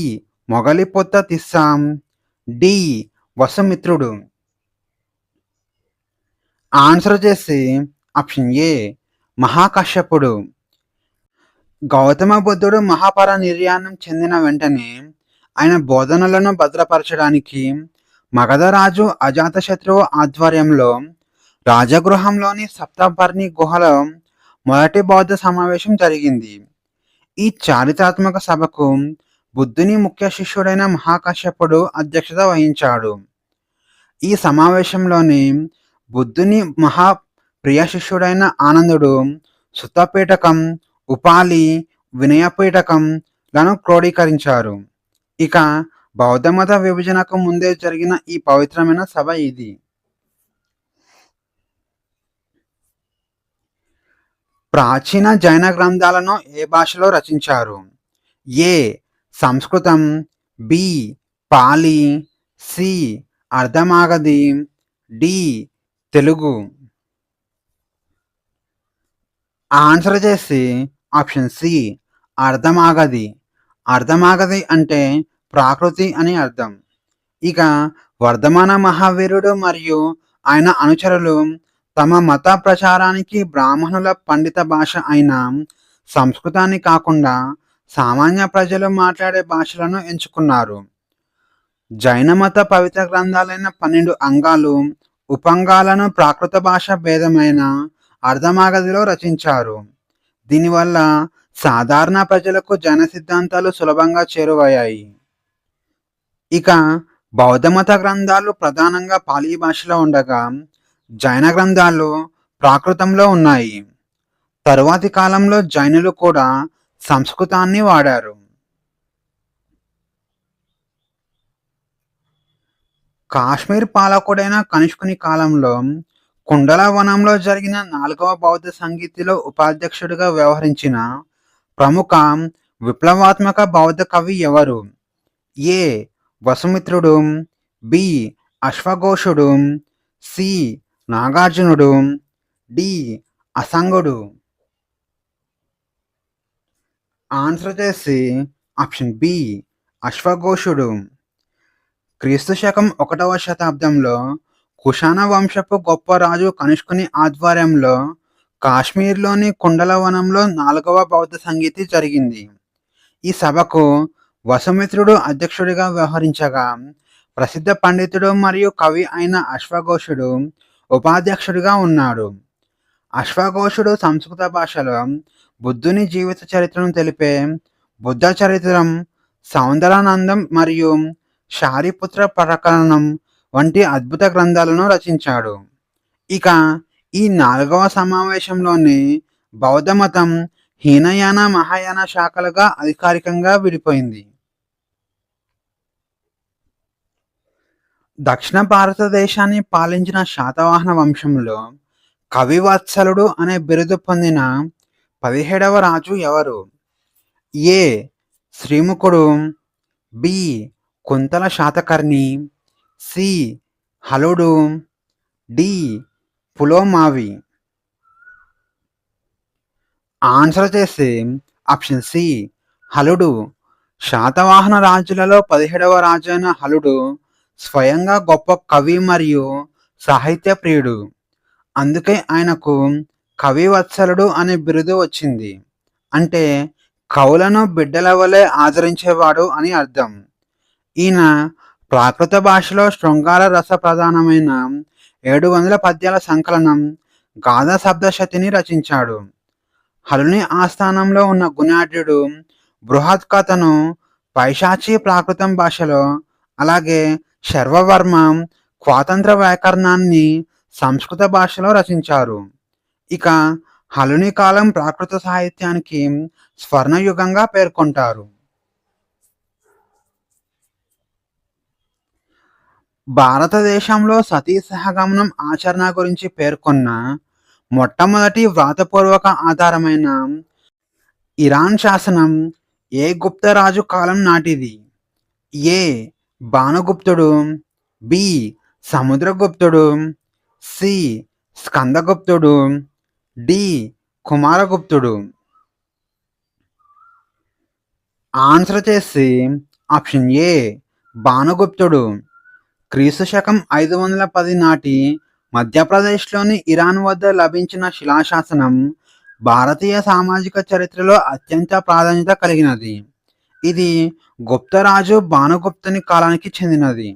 మొగలిపొత్త తిస్సాం, డి వసుమిత్రుడు. ఆన్సర్ వచ్చేసి ఆప్షన్ ఏ మహాకశ్యపుడు. గౌతమ బుద్ధుడు మహాపరినిర్యాణం చెందిన వెంటనే ఆయన బోధనలను భద్రపరచడానికి మగధరాజు అజాతశత్రువు ఆధ్వర్యంలో రాజగృహంలోని సప్తపర్ణి గుహలో మొదటి బౌద్ధ సమావేశం జరిగింది. ఈ చారిత్రాత్మక సభకు బుద్ధుని ముఖ్య శిష్యుడైన మహాకశ్యపుడు అధ్యక్షత వహించాడు. ఈ సమావేశంలోని బుద్ధుని మహా ప్రియ శిష్యుడైన ఆనందుడు సుత్తపీఠకం, ఉపాలి, వినయపీఠకం లను క్రోడీకరించారు. ఇక బౌద్ధమత విభజనకు ముందే జరిగిన ఈ పవిత్రమైన సభ ఇది. ప్రాచీన జైన గ్రంథాలను ఏ భాషలో రచించారు? ఏ సంస్కృతం, బి పాలి, సి అర్ధమాగధి, డి తెలుగు. ఆన్సర్ చేసి ఆప్షన్ సి అర్ధమాగధి. అర్ధమాగధి అంటే ప్రాకృతి అని అర్థం. ఇక వర్ధమాన మహావీరుడు మరియు ఆయన అనుచరులు తమ మత ప్రచారానికి బ్రాహ్మణుల పండిత భాష అయిన సంస్కృతాన్ని కాకుండా సామాన్య ప్రజలు మాట్లాడే భాషలను ఎంచుకున్నారు. జైన మత పవిత్ర గ్రంథాలైన 12 అంగాలు, ఉపంగాలను ప్రాకృత భాష భేదమైన అర్ధమాగధిలో రచించారు. దీనివల్ల సాధారణ ప్రజలకు జైన సిద్ధాంతాలు సులభంగా చేరువయ్యాయి. ఇక బౌద్ధమత గ్రంథాలు ప్రధానంగా పాలీ భాషలో ఉండగా, జైన గ్రంథాలు ప్రాకృతంలో ఉన్నాయి. తరువాతి కాలంలో జైనులు కూడా సంస్కృతాన్ని వాడారు. కాశ్మీర్ పాలకుడైన కనిష్కుని కాలంలో కుండల వనంలో జరిగిన 4వ బౌద్ధ సంగీతిలో ఉపాధ్యక్షుడిగా వ్యవహరించిన ప్రముఖ విప్లవాత్మక బౌద్ధ కవి ఎవరు? ఏ. వసుమిత్రుడు, బి. అశ్వఘోషుడు, సి. నాగార్జునుడు, డి. అసంగుడు. ఆన్సర్ వచ్చేసి ఆప్షన్ బి అశ్వఘోషుడు. క్రీస్తు శకం 1వ శతాబ్దంలో కుషాణ వంశపు గొప్ప రాజు కనిష్కుని ఆధ్వర్యంలో కాశ్మీర్లోని కుండలవనంలో 4వ బౌద్ధ సంగీతి జరిగింది. ఈ సభకు వసుమిత్రుడు అధ్యక్షుడిగా వ్యవహరించగా, ప్రసిద్ధ పండితుడు మరియు కవి అయిన అశ్వఘోషుడు ఉపాధ్యక్షుడిగా ఉన్నాడు. అశ్వఘోషుడు సంస్కృత భాషలో బుద్ధుని జీవిత చరిత్రను తెలిపే బుద్ధ చరిత్రం, సౌందరానందం మరియు శారిపుత్ర ప్రకరణం వంటి అద్భుత గ్రంథాలను రచించాడు. ఇక ఈ 4వ సమావేశంలోనే బౌద్ధ మతం హీనయాన, మహాయాన శాఖలుగా అధికారికంగా విడిపోయింది. దక్షిణ భారతదేశాన్ని పాలించిన శాతవాహన వంశంలో కవివత్సలుడు అనే బిరుదు పొందిన 17వ రాజు ఎవరు? ఏ. శ్రీముఖుడు, బి. కుంతల శాతకర్ణి, సి. హలుడు, డి. పులోమావి. ఆన్సర్ చేసి ఆప్షన్ సి హలుడు. శాతవాహన రాజులలో 17వ రాజు అయిన హలుడు స్వయంగా గొప్ప కవి మరియు సాహిత్య ప్రియుడు. అందుకే ఆయనకు కవివత్సలుడు అనే బిరుదు వచ్చింది. అంటే కవులను బిడ్డల వలె ఆదరించేవాడు అని అర్థం. ఈయన ప్రాకృత భాషలో శృంగార రస ప్రధానమైన 700 పద్యాల సంకలనం గాథా సప్తశతిని రచించాడు. హలుని ఆస్థానంలో ఉన్న గుణాఢ్యుడు బృహత్ కథను పైశాచీ ప్రాకృతం భాషలో, అలాగే శర్వవర్మ స్వాతంత్ర వ్యాకరణాన్ని సంస్కృత భాషలో రచించారు. ఇక హలుని కాలం ప్రాకృత సాహిత్యానికి స్వర్ణయుగంగా పేర్కొంటారు. భారతదేశంలో సతీ సహగమనం ఆచరణ గురించి పేర్కొన్న మొట్టమొదటి వ్రాతపూర్వక ఆధారమైన ఇరాన్ శాసనం ఏ గుప్తరాజు కాలం నాటిది? ఏ. భానుగుప్తుడు, బి. సముద్రగుప్తుడు, సి. స్కందగుప్తుడు, డి. కుమారగుప్తుడు. ఆన్సర్ చేసి ఆప్షన్ ఏ భానుగుప్తుడు. క్రీస్తు శకం 510 నాటి మధ్యప్రదేశ్లోని ఇరాన్ వద్ద లభించిన శిలాశాసనం భారతీయ సామాజిక చరిత్రలో అత్యంత ప్రాధాన్యత కలిగినది. ఇది గుప్తరాజు భానుగుప్తుని కాలానికి చెందినది.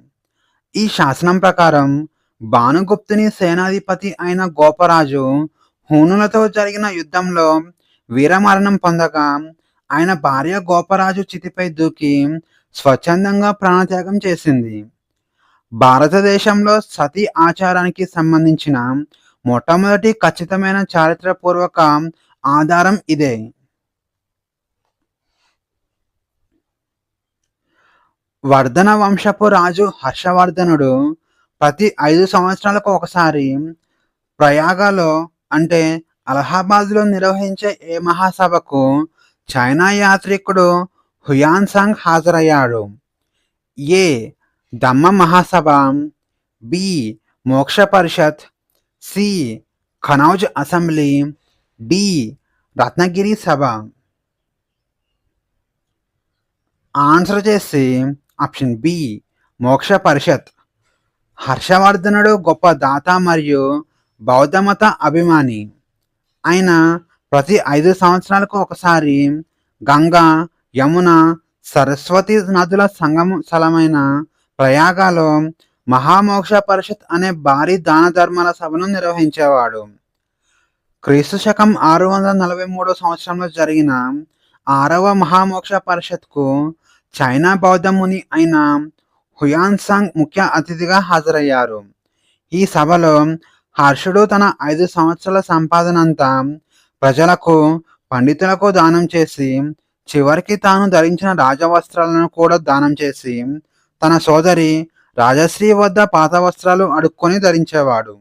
ఈ శాసనం ప్రకారం భానుగుప్తుని సేనాధిపతి అయిన గోపరాజు హూనులతో జరిగిన యుద్ధంలో వీరమరణం పొందగా, ఆయన భార్య గోపరాజు చితిపై దూకి స్వచ్ఛందంగా ప్రాణత్యాగం చేసింది. భారతదేశంలో సతీ ఆచారానికి సంబంధించిన మొట్టమొదటి ఖచ్చితమైన చారిత్రపూర్వక ఆధారం ఇదే. వర్ధన వంశపు రాజు హర్షవర్ధనుడు ప్రతి 5 సంవత్సరాలకు ఒకసారి ప్రయాగలో అంటే అలహాబాద్లో నిర్వహించే ఏ మహాసభకు చైనా యాత్రికుడు హుయాన్సాంగ్ హాజరయ్యాడు? A. Dhamma Mahasabha, B. Moksha Parishad, C. Kannauj assembly, D. Ratnagiri Sabha. Answer చేసి ఆప్షన్ బి మోక్ష పరిషత్. హర్షవర్ధనుడు గొప్ప దాత మరియు బౌద్ధమత అభిమాని. ఆయన ప్రతి 5 సంవత్సరాలకు ఒకసారి గంగా, యమున, సరస్వతి నదుల సంగమ స్థలమైన ప్రయాగలో మహామోక్ష పరిషత్ అనే భారీ దాన ధర్మాల సభను నిర్వహించేవాడు. క్రీస్తు శకం 643 జరిగిన 6వ మహామోక్ష పరిషత్కు చైనా బౌద్ధ ముని అయిన హుయాన్సాంగ్ ముఖ్య అతిథిగా హాజరయ్యారు. ఈ సభలో హర్షుడు తన 5 సంవత్సరాల సంపాదనంతా ప్రజలకు, పండితులకు దానం చేసి, చివరికి తాను ధరించిన రాజవస్త్రాలను కూడా దానం చేసి, తన సోదరి రాజశ్రీ వద్ద పాత వస్త్రాలు అడుక్కొని ధరించేవాడు.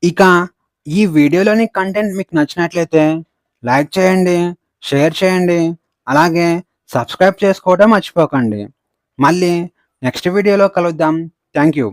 ఇక ఈ వీడియోలోని కంటెంట్ మీకు నచ్చినట్లయితే లైక్ చేయండి, షేర్ చేయండి, అలాగే సబ్స్క్రైబ్ చేసుకోవడం మర్చిపోకండి. మళ్ళీ నెక్స్ట్ వీడియోలో కలుద్దాం. Thank you.